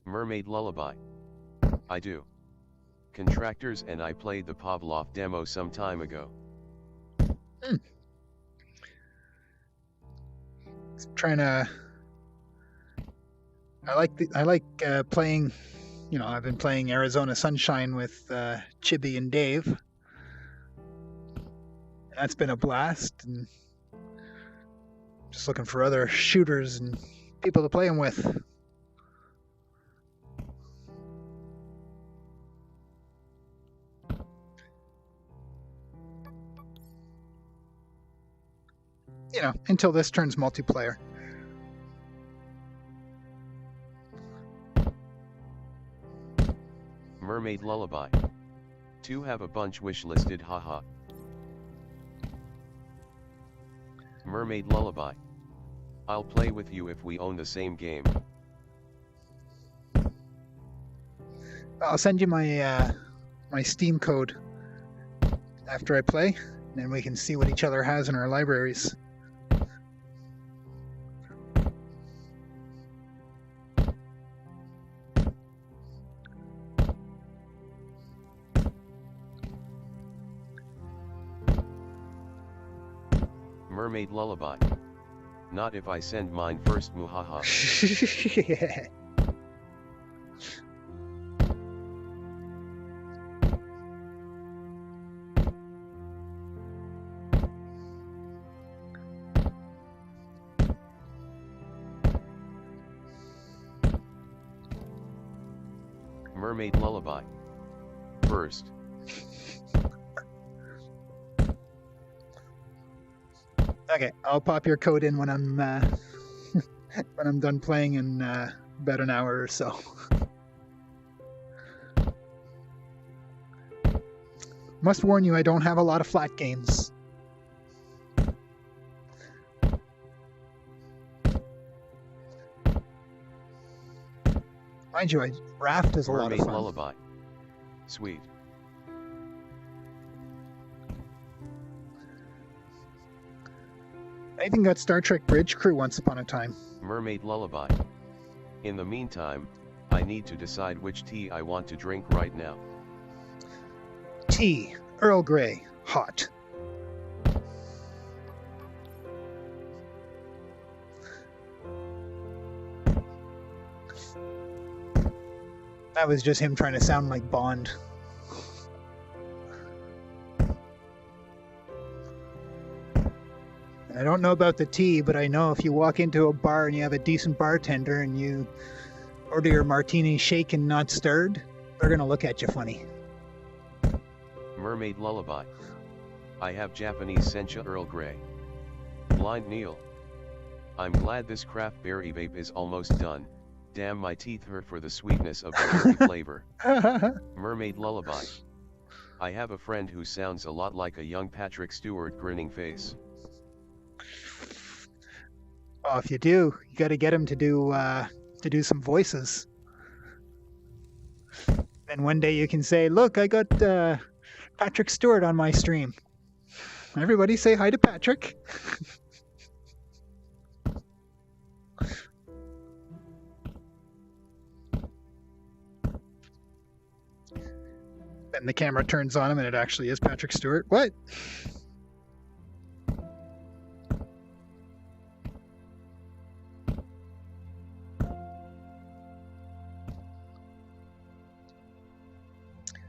Mermaid Lullaby. I do. Contractors and I played the Pavlov demo some time ago. Trying to... I like playing, you know, I've been playing Arizona Sunshine with Chibi and Dave. That's been a blast, and just looking for other shooters and people to play them with. You know, until this turns multiplayer. Mermaid Lullaby. 2 have a bunch wishlisted, haha. Mermaid Lullaby. I'll play with you if we own the same game. I'll send you my my Steam code after I play, and then we can see what each other has in our libraries. Mermaid lullaby. Not if I send mine first, muhaha. Yeah. Mermaid lullaby. First. Okay, I'll pop your code in when I'm when I'm done playing in about an hour or so. Must warn you, I don't have a lot of flat games. Mind you, Raft is a lot of Mermaid fun. lullaby. Sweet. I even got Star Trek Bridge Crew once upon a time. Mermaid lullaby. In the meantime, I need to decide which tea I want to drink right now. Tea, Earl Grey, hot. That was just him trying to sound like Bond. I don't know about the tea, but I know if you walk into a bar and you have a decent bartender and you order your martini shaken, not stirred, they're going to look at you funny. Mermaid lullaby. I have Japanese sencha Earl Grey. Blind Neil. I'm glad this craft berry vape is almost done. Damn, my teeth hurt for the sweetness of the berry flavor. Mermaid lullaby. I have a friend who sounds a lot like a young Patrick Stewart grinning face. Oh, if you do, you got to get him to do some voices. And one day you can say, "Look, I got Patrick Stewart on my stream. Everybody say hi to Patrick." Then the camera turns on him and it actually is Patrick Stewart. What?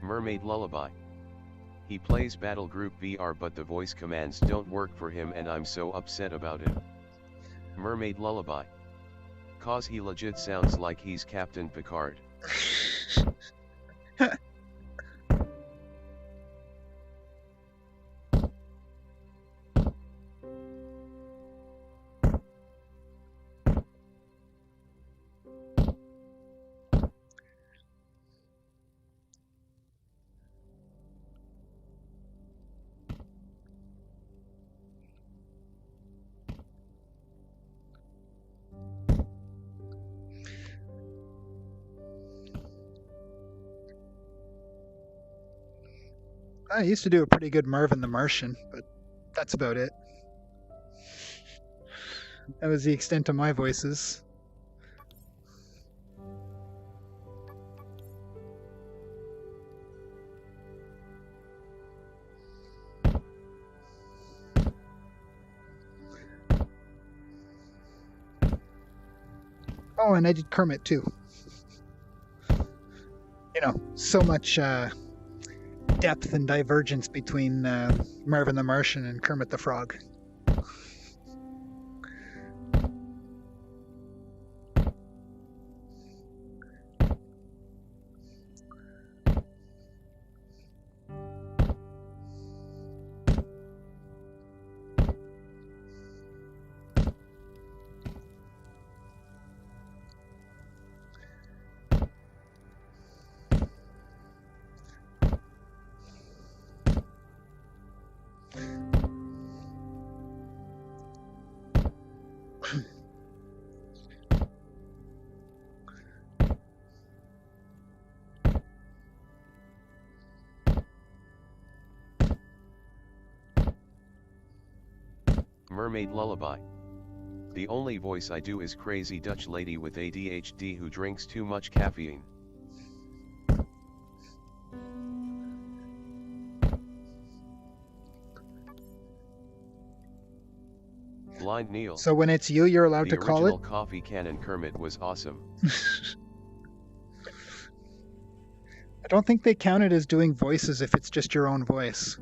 Mermaid lullaby. He plays Battle Group VR but the voice commands don't work for him and I'm so upset about it. Mermaid lullaby. Cause he legit sounds like he's Captain Picard. I used to do a pretty good Marvin the Martian, but that's about it. That was the extent of my voices. Oh, and I did Kermit too. You know, so much depth and divergence between Marvin the Martian and Kermit the Frog. Mermaid lullaby. The only voice I do is crazy Dutch lady with ADHD who drinks too much caffeine. Blind Neil. So when it's you, you're allowed The to call it? original coffee cannon Kermit was awesome. I don't think they count it as doing voices if it's just your own voice.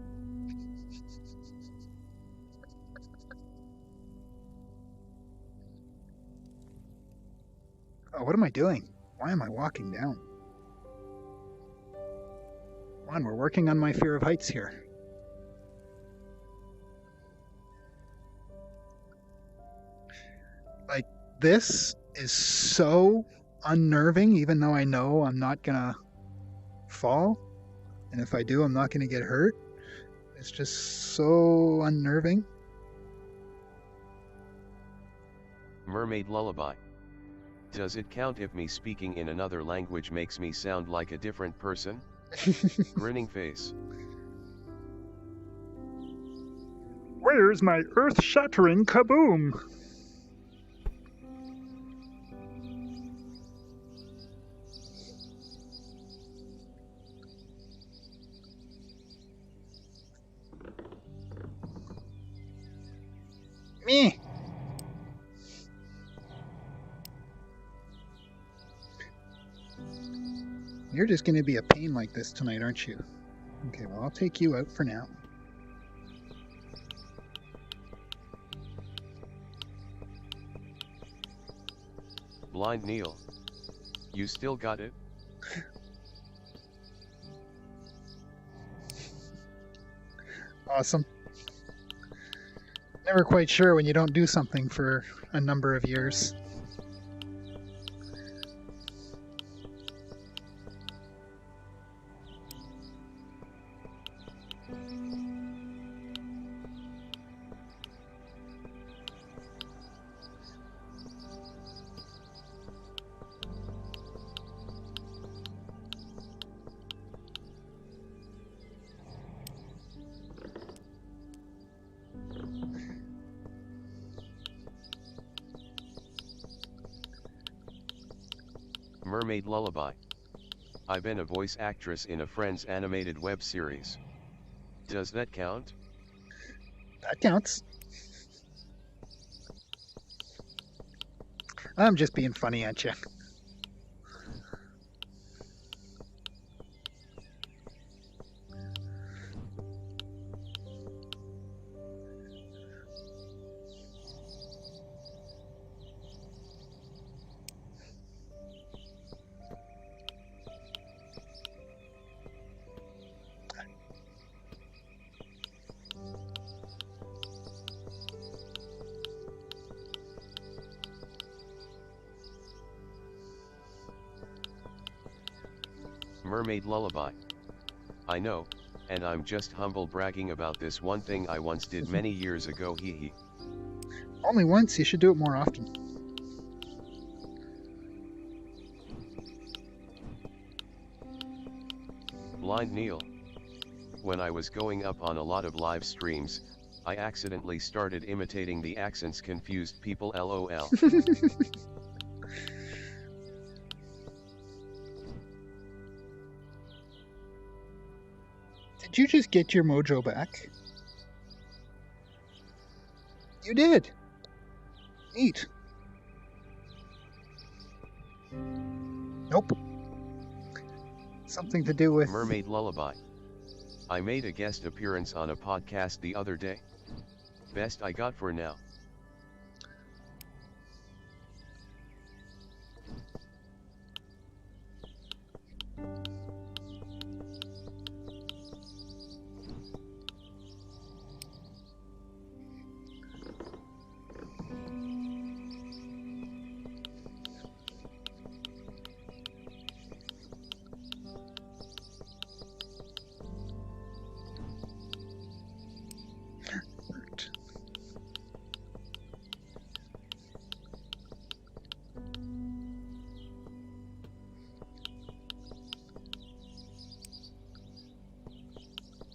Oh, what am I doing? Why am I walking down? Come on, we're working on my fear of heights here. Like, this is so unnerving, even though I know I'm not gonna fall. And if I do, I'm not gonna get hurt. It's just so unnerving. Mermaid Lullaby. Does it count if me speaking in another language makes me sound like a different person? Grinning face. Where's my earth-shattering kaboom? Me. You're just going to be a pain like this tonight, aren't you? Okay, well, I'll take you out for now. Blind Neil. You still got it? Awesome. Never quite sure when you don't do something for a number of years. Mermaid Lullaby. I've been a voice actress in a Friends animated web series. Does that count? That counts. I'm just being funny at you. Mermaid Lullaby. I know, and I'm just humble bragging about this one thing I once did many years ago, hee hee. Only once, you should do it more often. Blind Neil. When I was going up on a lot of live streams, I accidentally started imitating the accents confused people, lol. Did you just get your mojo back? You did. Neat. Nope. Something to do with... Mermaid Lullaby. I made a guest appearance on a podcast the other day. Best I got for now.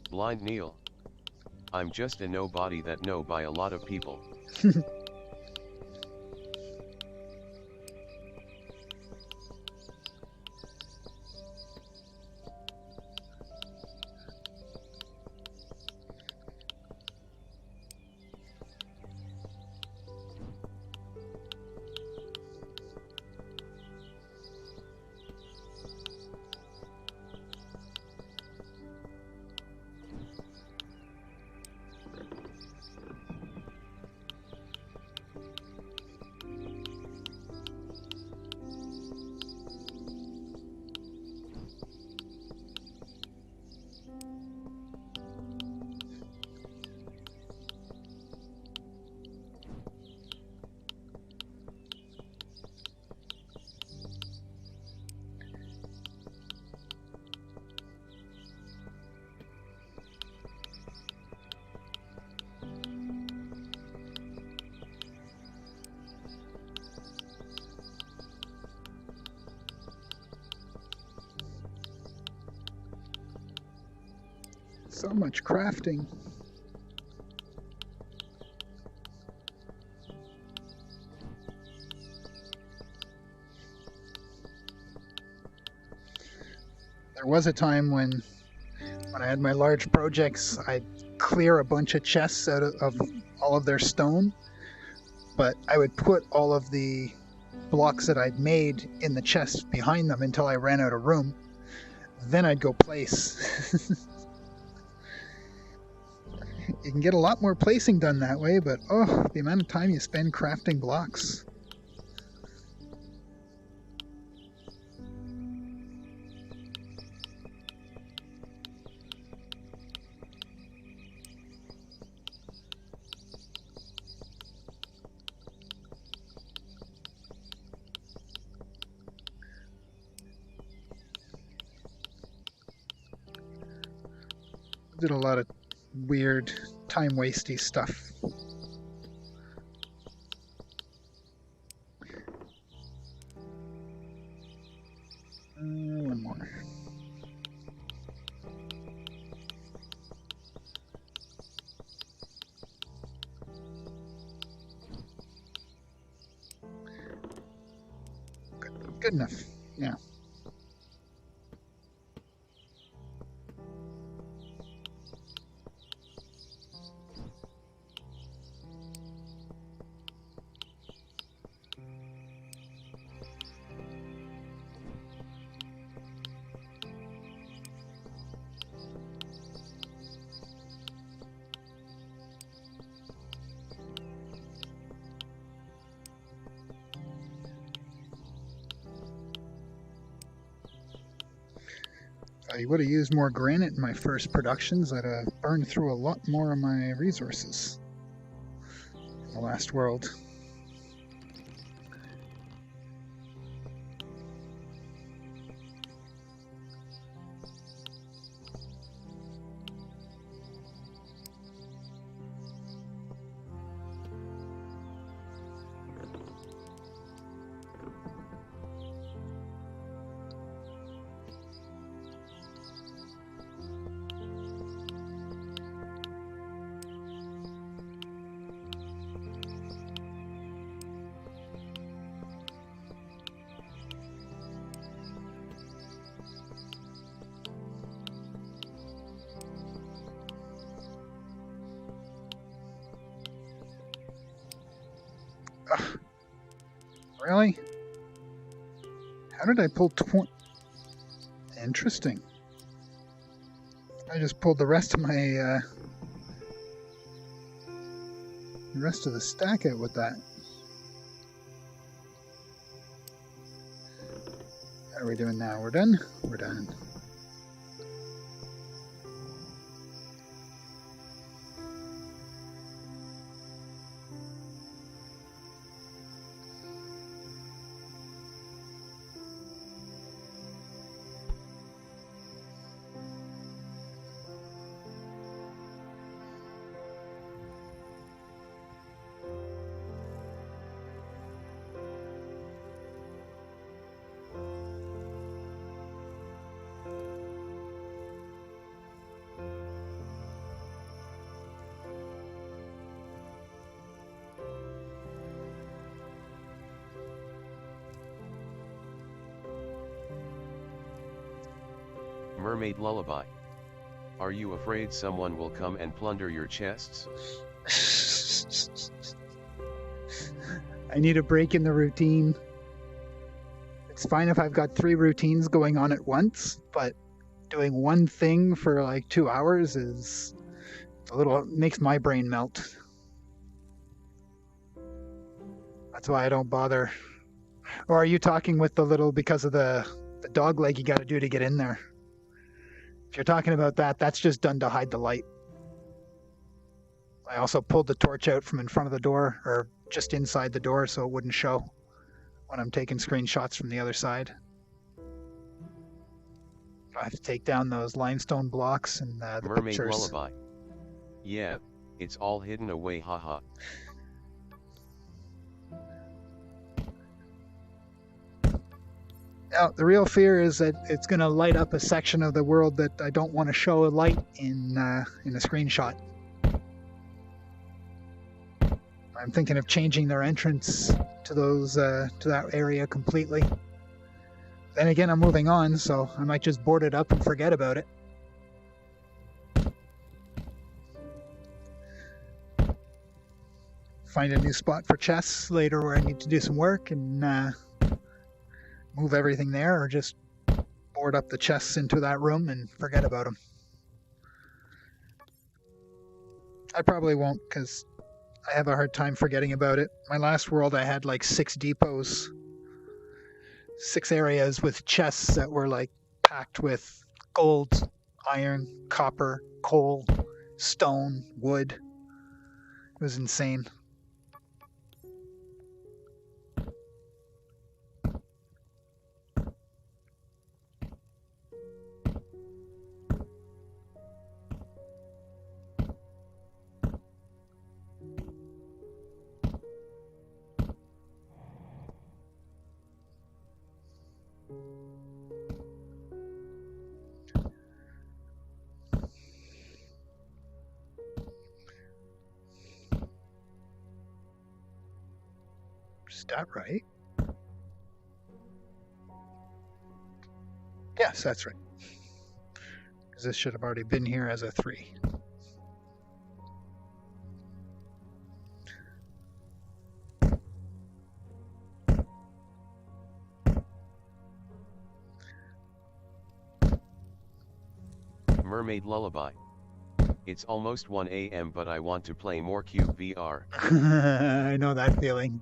Blind Neil. I'm just a nobody that know by a lot of people. So much crafting. There was a time when I had my large projects, I'd clear a bunch of chests out of all of their stone, but I would put all of the blocks that I'd made in the chests behind them until I ran out of room. Then I'd go place. You can get a lot more placing done that way, but oh, the amount of time you spend crafting blocks. Did a lot of weird time wasty stuff. One more. Good enough. Yeah. I would have used more granite in my first productions, I'd have burned through a lot more of my resources in the last world. Ugh. Really? How did I pull 20? Interesting. I just pulled the rest of my the rest of the stack out with that. How are we doing now? We're done? We're done. Mermaid Lullaby. Are you afraid someone will come and plunder your chests? I need a break in the routine. It's fine if I've got 3 routines going on at once, but doing one thing for like 2 hours is a little, makes my brain melt. That's why I don't bother. Or are you talking with the little, because of the dog leg you got to do to get in there? If you're talking about that, that's just done to hide the light. I also pulled the torch out from in front of the door, or just inside the door, so it wouldn't show when I'm taking screenshots from the other side. I have to take down those limestone blocks and the Mermaid pictures. Lullaby. Yeah, it's all hidden away, haha. Now, the real fear is that it's going to light up a section of the world that I don't want to show a light in a screenshot. I'm thinking of changing their entrance to those to that area completely. Then again, I'm moving on, so I might just board it up and forget about it. Find a new spot for chests later where I need to do some work and move everything there, or just board up the chests into that room and forget about them. I probably won't, because I have a hard time forgetting about it. My last world I had like 6 depots, 6 areas with chests that were like packed with gold, iron, copper, coal, stone, wood. It was insane. Is that right? Yes, that's right. Because this should have already been here as a 3. Mermaid Lullaby. It's almost 1 a.m. but I want to play more cyubeVR. I know that feeling.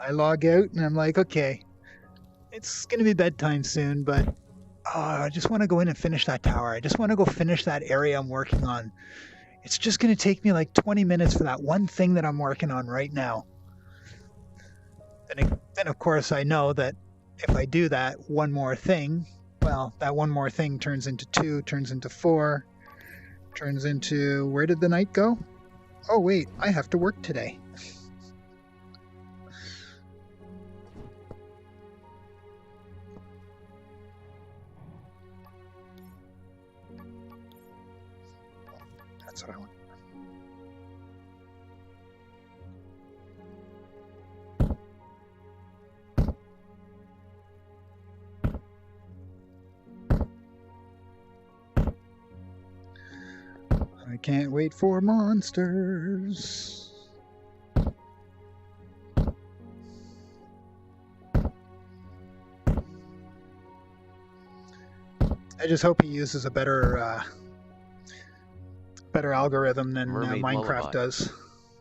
I log out and I'm like, okay, it's going to be bedtime soon, but I just want to go in and finish that tower. I just want to go finish that area I'm working on. It's just going to take me like 20 minutes for that one thing that I'm working on right now. Then of course, I know that if I do that one more thing, well, that one more thing turns into 2, turns into 4, turns into... Where did the night go? Oh, wait, I have to work today. That's what I want. I can't wait for monsters. I just hope he uses a better algorithm than Minecraft Lullaby. does.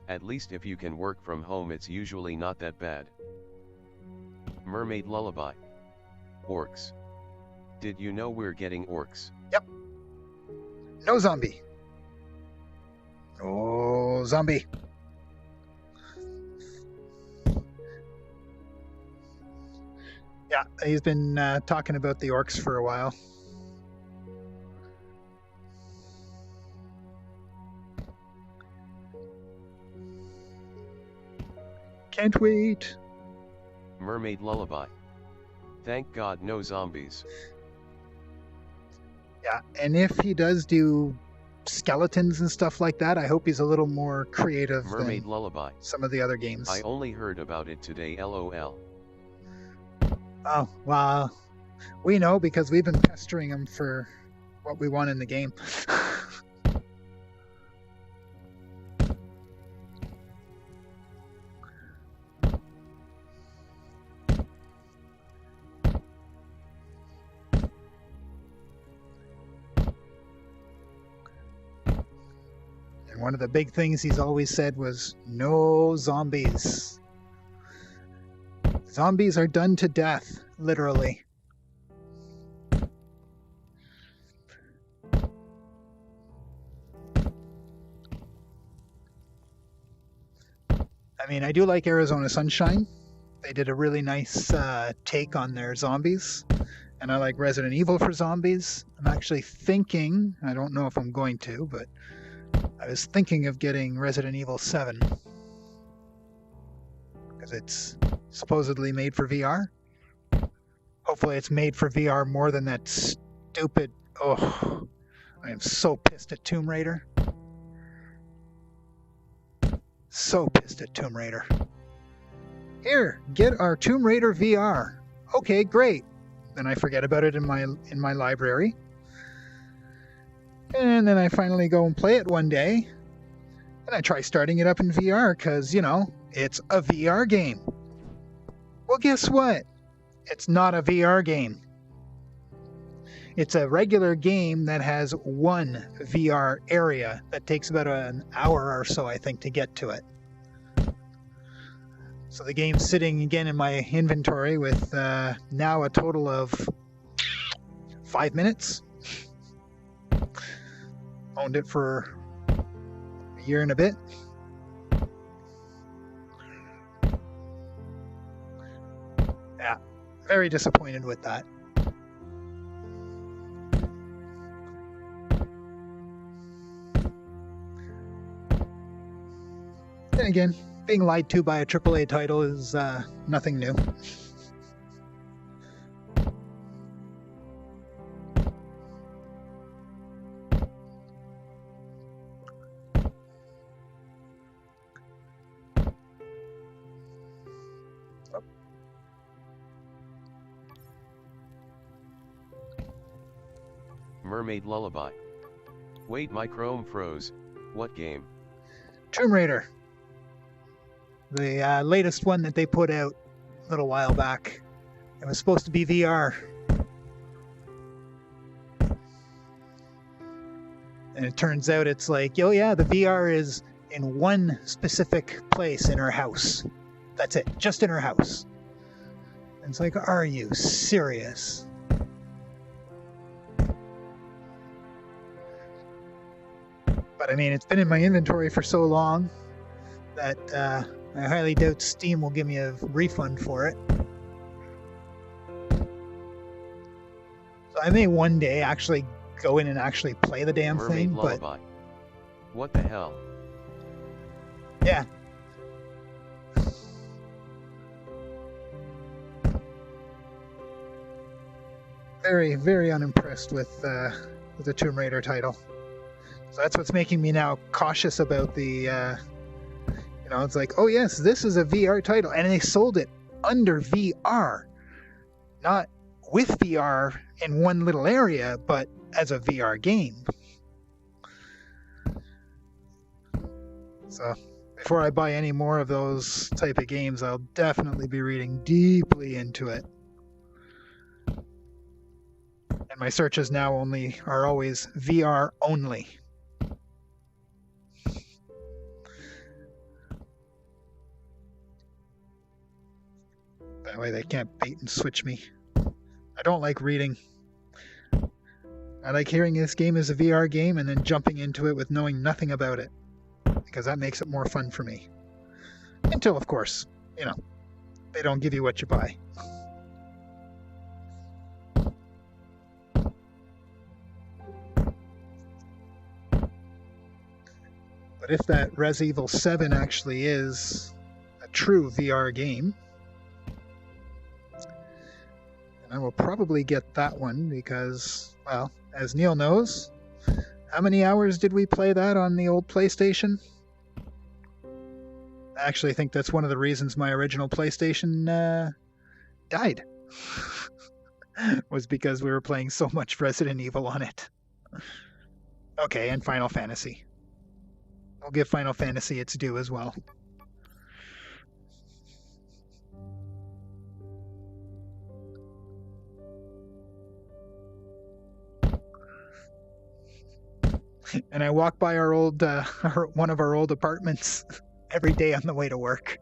At least if you can work from home, it's usually not that bad. Mermaid Lullaby. Orcs. Did you know we're getting orcs? Yep. No zombie. Oh, zombie. Yeah, he's been talking about the orcs for a while. Can't wait. Mermaid Lullaby. Thank God no zombies. Yeah, and if he does do skeletons and stuff like that, I hope he's a little more creative Mermaid than Lullaby. some of the other games. I only heard about it today, lol. Oh, well, we know because we've been pestering him for what we want in the game. One of the big things he's always said was, no zombies. Zombies are done to death, literally. I mean, I do like Arizona Sunshine. They did a really nice take on their zombies. And I like Resident Evil for zombies. I'm actually thinking, I don't know if I'm going to, but I was thinking of getting Resident Evil 7 because it's supposedly made for VR. Hopefully it's made for VR more than that stupid... Oh, I am so pissed at Tomb Raider. So pissed at Tomb Raider. Here, get our Tomb Raider VR. Okay, great. Then I forget about it in my library. And then I finally go and play it one day. And I try starting it up in VR because, you know, it's a VR game. Well, guess what? It's not a VR game. It's a regular game that has one VR area that takes about an hour or so, I think, to get to it. So the game's sitting again in my inventory with now a total of 5 minutes. Owned it for a year and a bit. Yeah, very disappointed with that. Then again, being lied to by a AAA title is nothing new. Mermaid Lullaby. Wait, my Chrome froze. What game? Tomb Raider. The latest one that they put out a little while back. It was supposed to be VR. And it turns out it's like, oh yeah, the VR is in one specific place in her house. That's it, just in her house. And it's like, are you serious? But I mean, it's been in my inventory for so long that I highly doubt Steam will give me a refund for it. So I may one day actually go in and actually play the damn Mermaid thing, Lullaby. but... What the hell? Yeah. Very, very unimpressed with the Tomb Raider title. So that's what's making me now cautious about the... You know, it's like, oh yes, this is a VR title, and they sold it under VR, not with VR in one little area, but as a VR game. So before I buy any more of those type of games, I'll definitely be reading deeply into it. And my searches now are always VR only. That way they can't bait and switch me. I don't like reading. I like hearing this game is a VR game and then jumping into it with knowing nothing about it. Because that makes it more fun for me. Until, of course, you know, they don't give you what you buy. But if that Resident Evil 7 actually is a true VR game, I will probably get that one because, well, as Neil knows, how many hours did we play that on the old PlayStation? I actually think that's one of the reasons my original PlayStation died. Was because we were playing so much Resident Evil on it. Okay, and Final Fantasy. I'll give Final Fantasy its due as well. And I walk by our old, one of our old apartments every day on the way to work.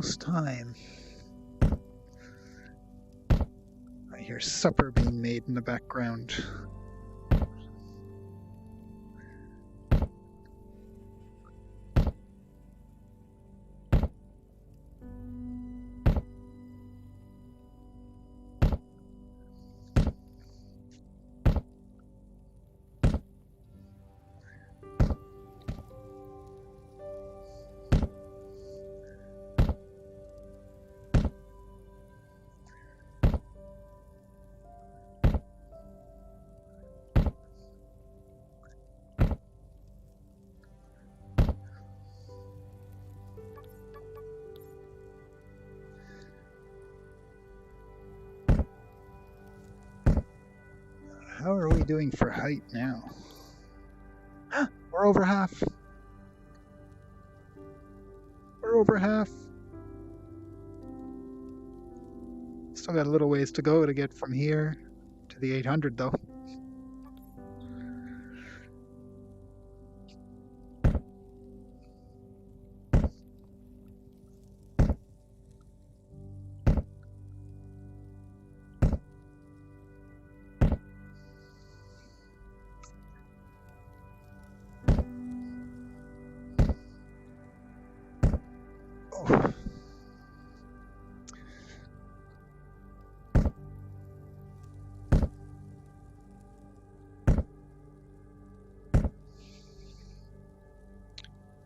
almost time. I hear supper being made in the background. How are we doing for height now? We're over half. We're over half. Still got a little ways to go to get from here to the 800 though.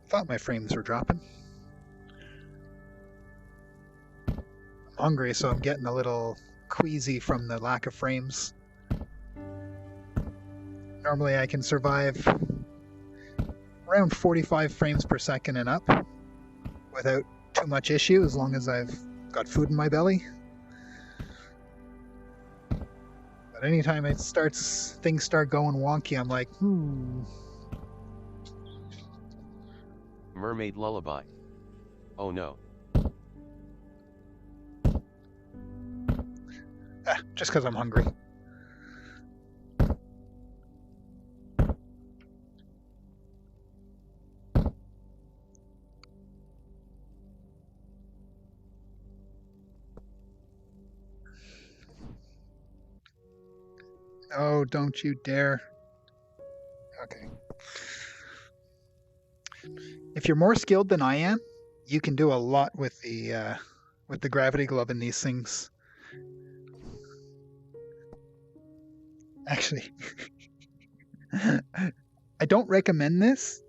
Thought my frames were dropping. I'm hungry, so I'm getting a little queasy from the lack of frames. Normally I can survive around 45 frames per second and up without too much issue, as long as I've got food in my belly. But anytime things start going wonky, I'm like, Mermaid lullaby. Oh no. Just because I'm hungry. Oh, don't you dare. Okay. If you're more skilled than I am, you can do a lot with the gravity glove in these things. Actually, I don't recommend this,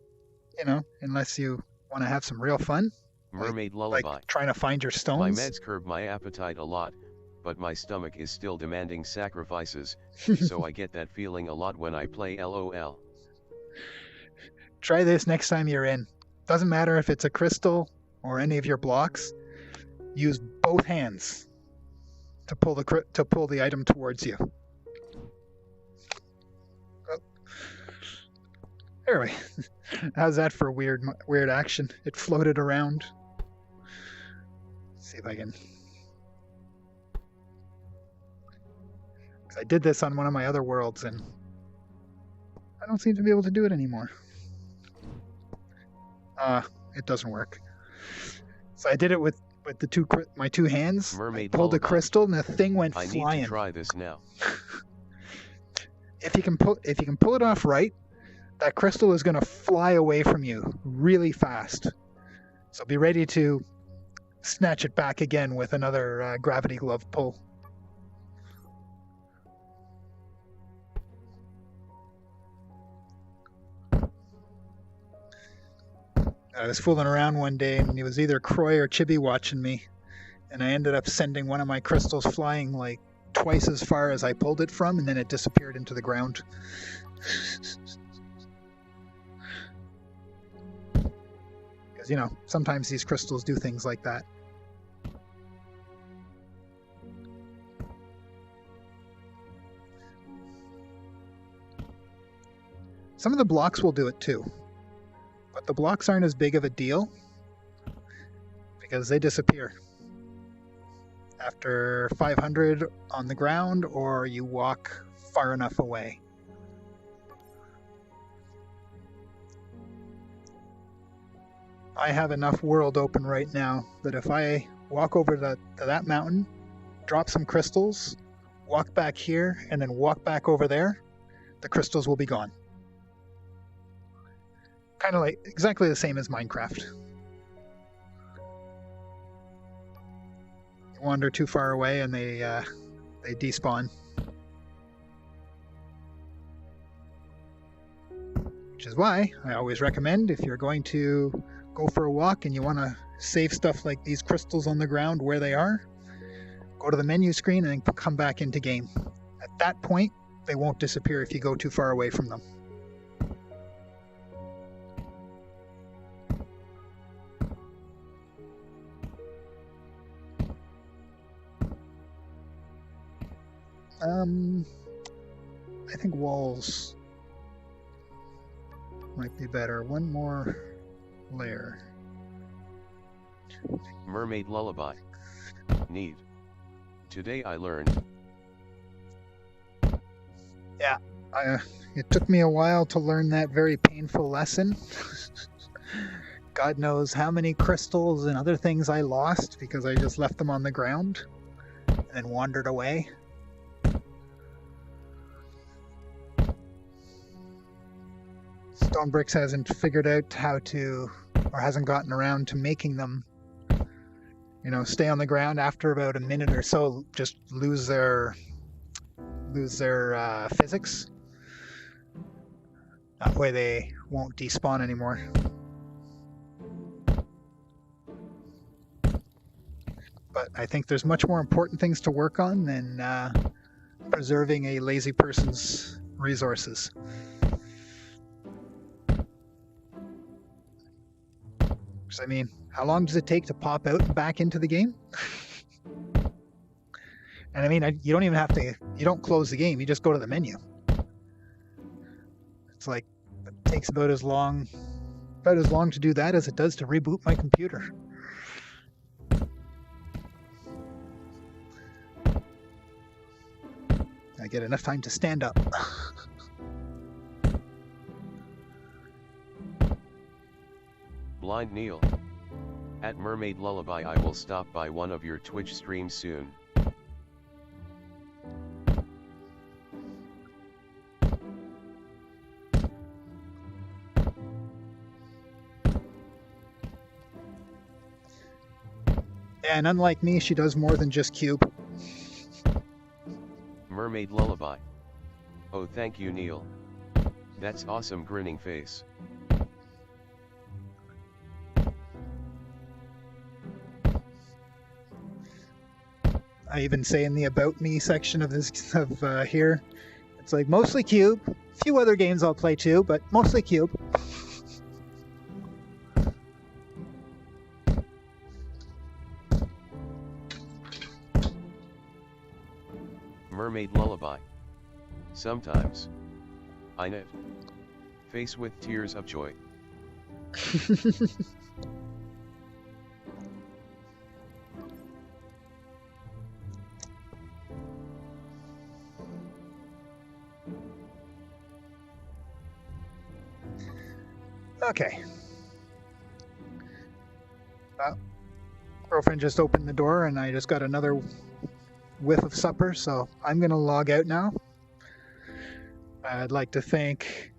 unless you want to have some real fun. Mermaid lullaby. Like trying to find your stones. My meds curb my appetite a lot, but my stomach is still demanding sacrifices, so I get that feeling a lot when I play LOL. Try this next time you're in. Doesn't matter if it's a crystal or any of your blocks. Use both hands to pull the item towards you. Oh. Anyway, how's that for weird action? It floated around. Let's see if I can. I did this on one of my other worlds, and I don't seem to be able to do it anymore. It doesn't work. So I did it with my two hands. Mermaid I pulled lullaby. a crystal, and the thing went I flying. need to try this now. If you can pull it off right, that crystal is going to fly away from you really fast. So be ready to snatch it back again with another gravity glove pull. I was fooling around one day, and it was either Croy or Chibi watching me, and I ended up sending one of my crystals flying like twice as far as I pulled it from, and then it disappeared into the ground. Because, sometimes these crystals do things like that. Some of the blocks will do it too. But the blocks aren't as big of a deal because they disappear after 500 on the ground, or you walk far enough away. I have enough world open right now that if I walk over to that mountain, drop some crystals, walk back here, and then walk back over there, the crystals will be gone. Kind of like exactly the same as Minecraft. You wander too far away and they despawn. Which is why I always recommend, if you're going to go for a walk and you want to save stuff like these crystals on the ground where they are, go to the menu screen and then come back into game. At that point, they won't disappear if you go too far away from them. I think walls might be better. One more layer. Mermaid lullaby. Need. Today I learned. Yeah, it took me a while to learn that very painful lesson. God knows how many crystals and other things I lost because I just left them on the ground and then wandered away. Stone Bricks hasn't figured out how to, or hasn't gotten around to making them, stay on the ground after about a minute or so, just lose their physics. That way they won't despawn anymore. But I think there's much more important things to work on than preserving a lazy person's resources. I mean, how long does it take to pop out and back into the game? And I mean, you don't even have to, you don't close the game, you just go to the menu. It's like, it takes about as long to do that as it does to reboot my computer. I get enough time to stand up. Blind Neil. At Mermaid Lullaby, I will stop by one of your Twitch streams soon. And unlike me, she does more than just cube. Mermaid Lullaby. Oh, thank you, Neil. That's awesome, grinning face. I even say in the About Me section of this here, it's like mostly cube. A few other games I'll play too, but mostly cube. Mermaid Lullaby. Sometimes. I knit. Face with tears of joy. Okay. Girlfriend just opened the door and I just got another whiff of supper, so I'm going to log out now. I'd like to thank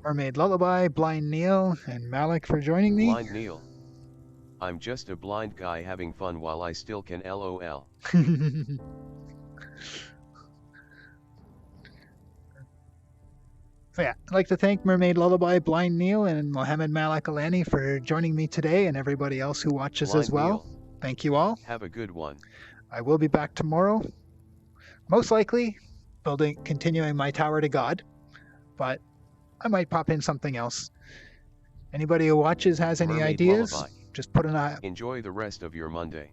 Mermaid Lullaby, Blind Neil, and Malik for joining me. Blind Neil. I'm just a blind guy having fun while I still can LOL. So yeah, I'd like to thank Mermaid Lullaby, Blind Neil, and Mohammed Malik Alani for joining me today, and everybody else who watches Blind as well. Neil. Thank you all. Have a good one. I will be back tomorrow, most likely continuing my Tower to God, but I might pop in something else. Anybody who watches has any Mermaid ideas, Lullaby. just put an eye. Enjoy the rest of your Monday.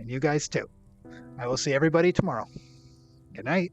And you guys too. I will see everybody tomorrow. Good night.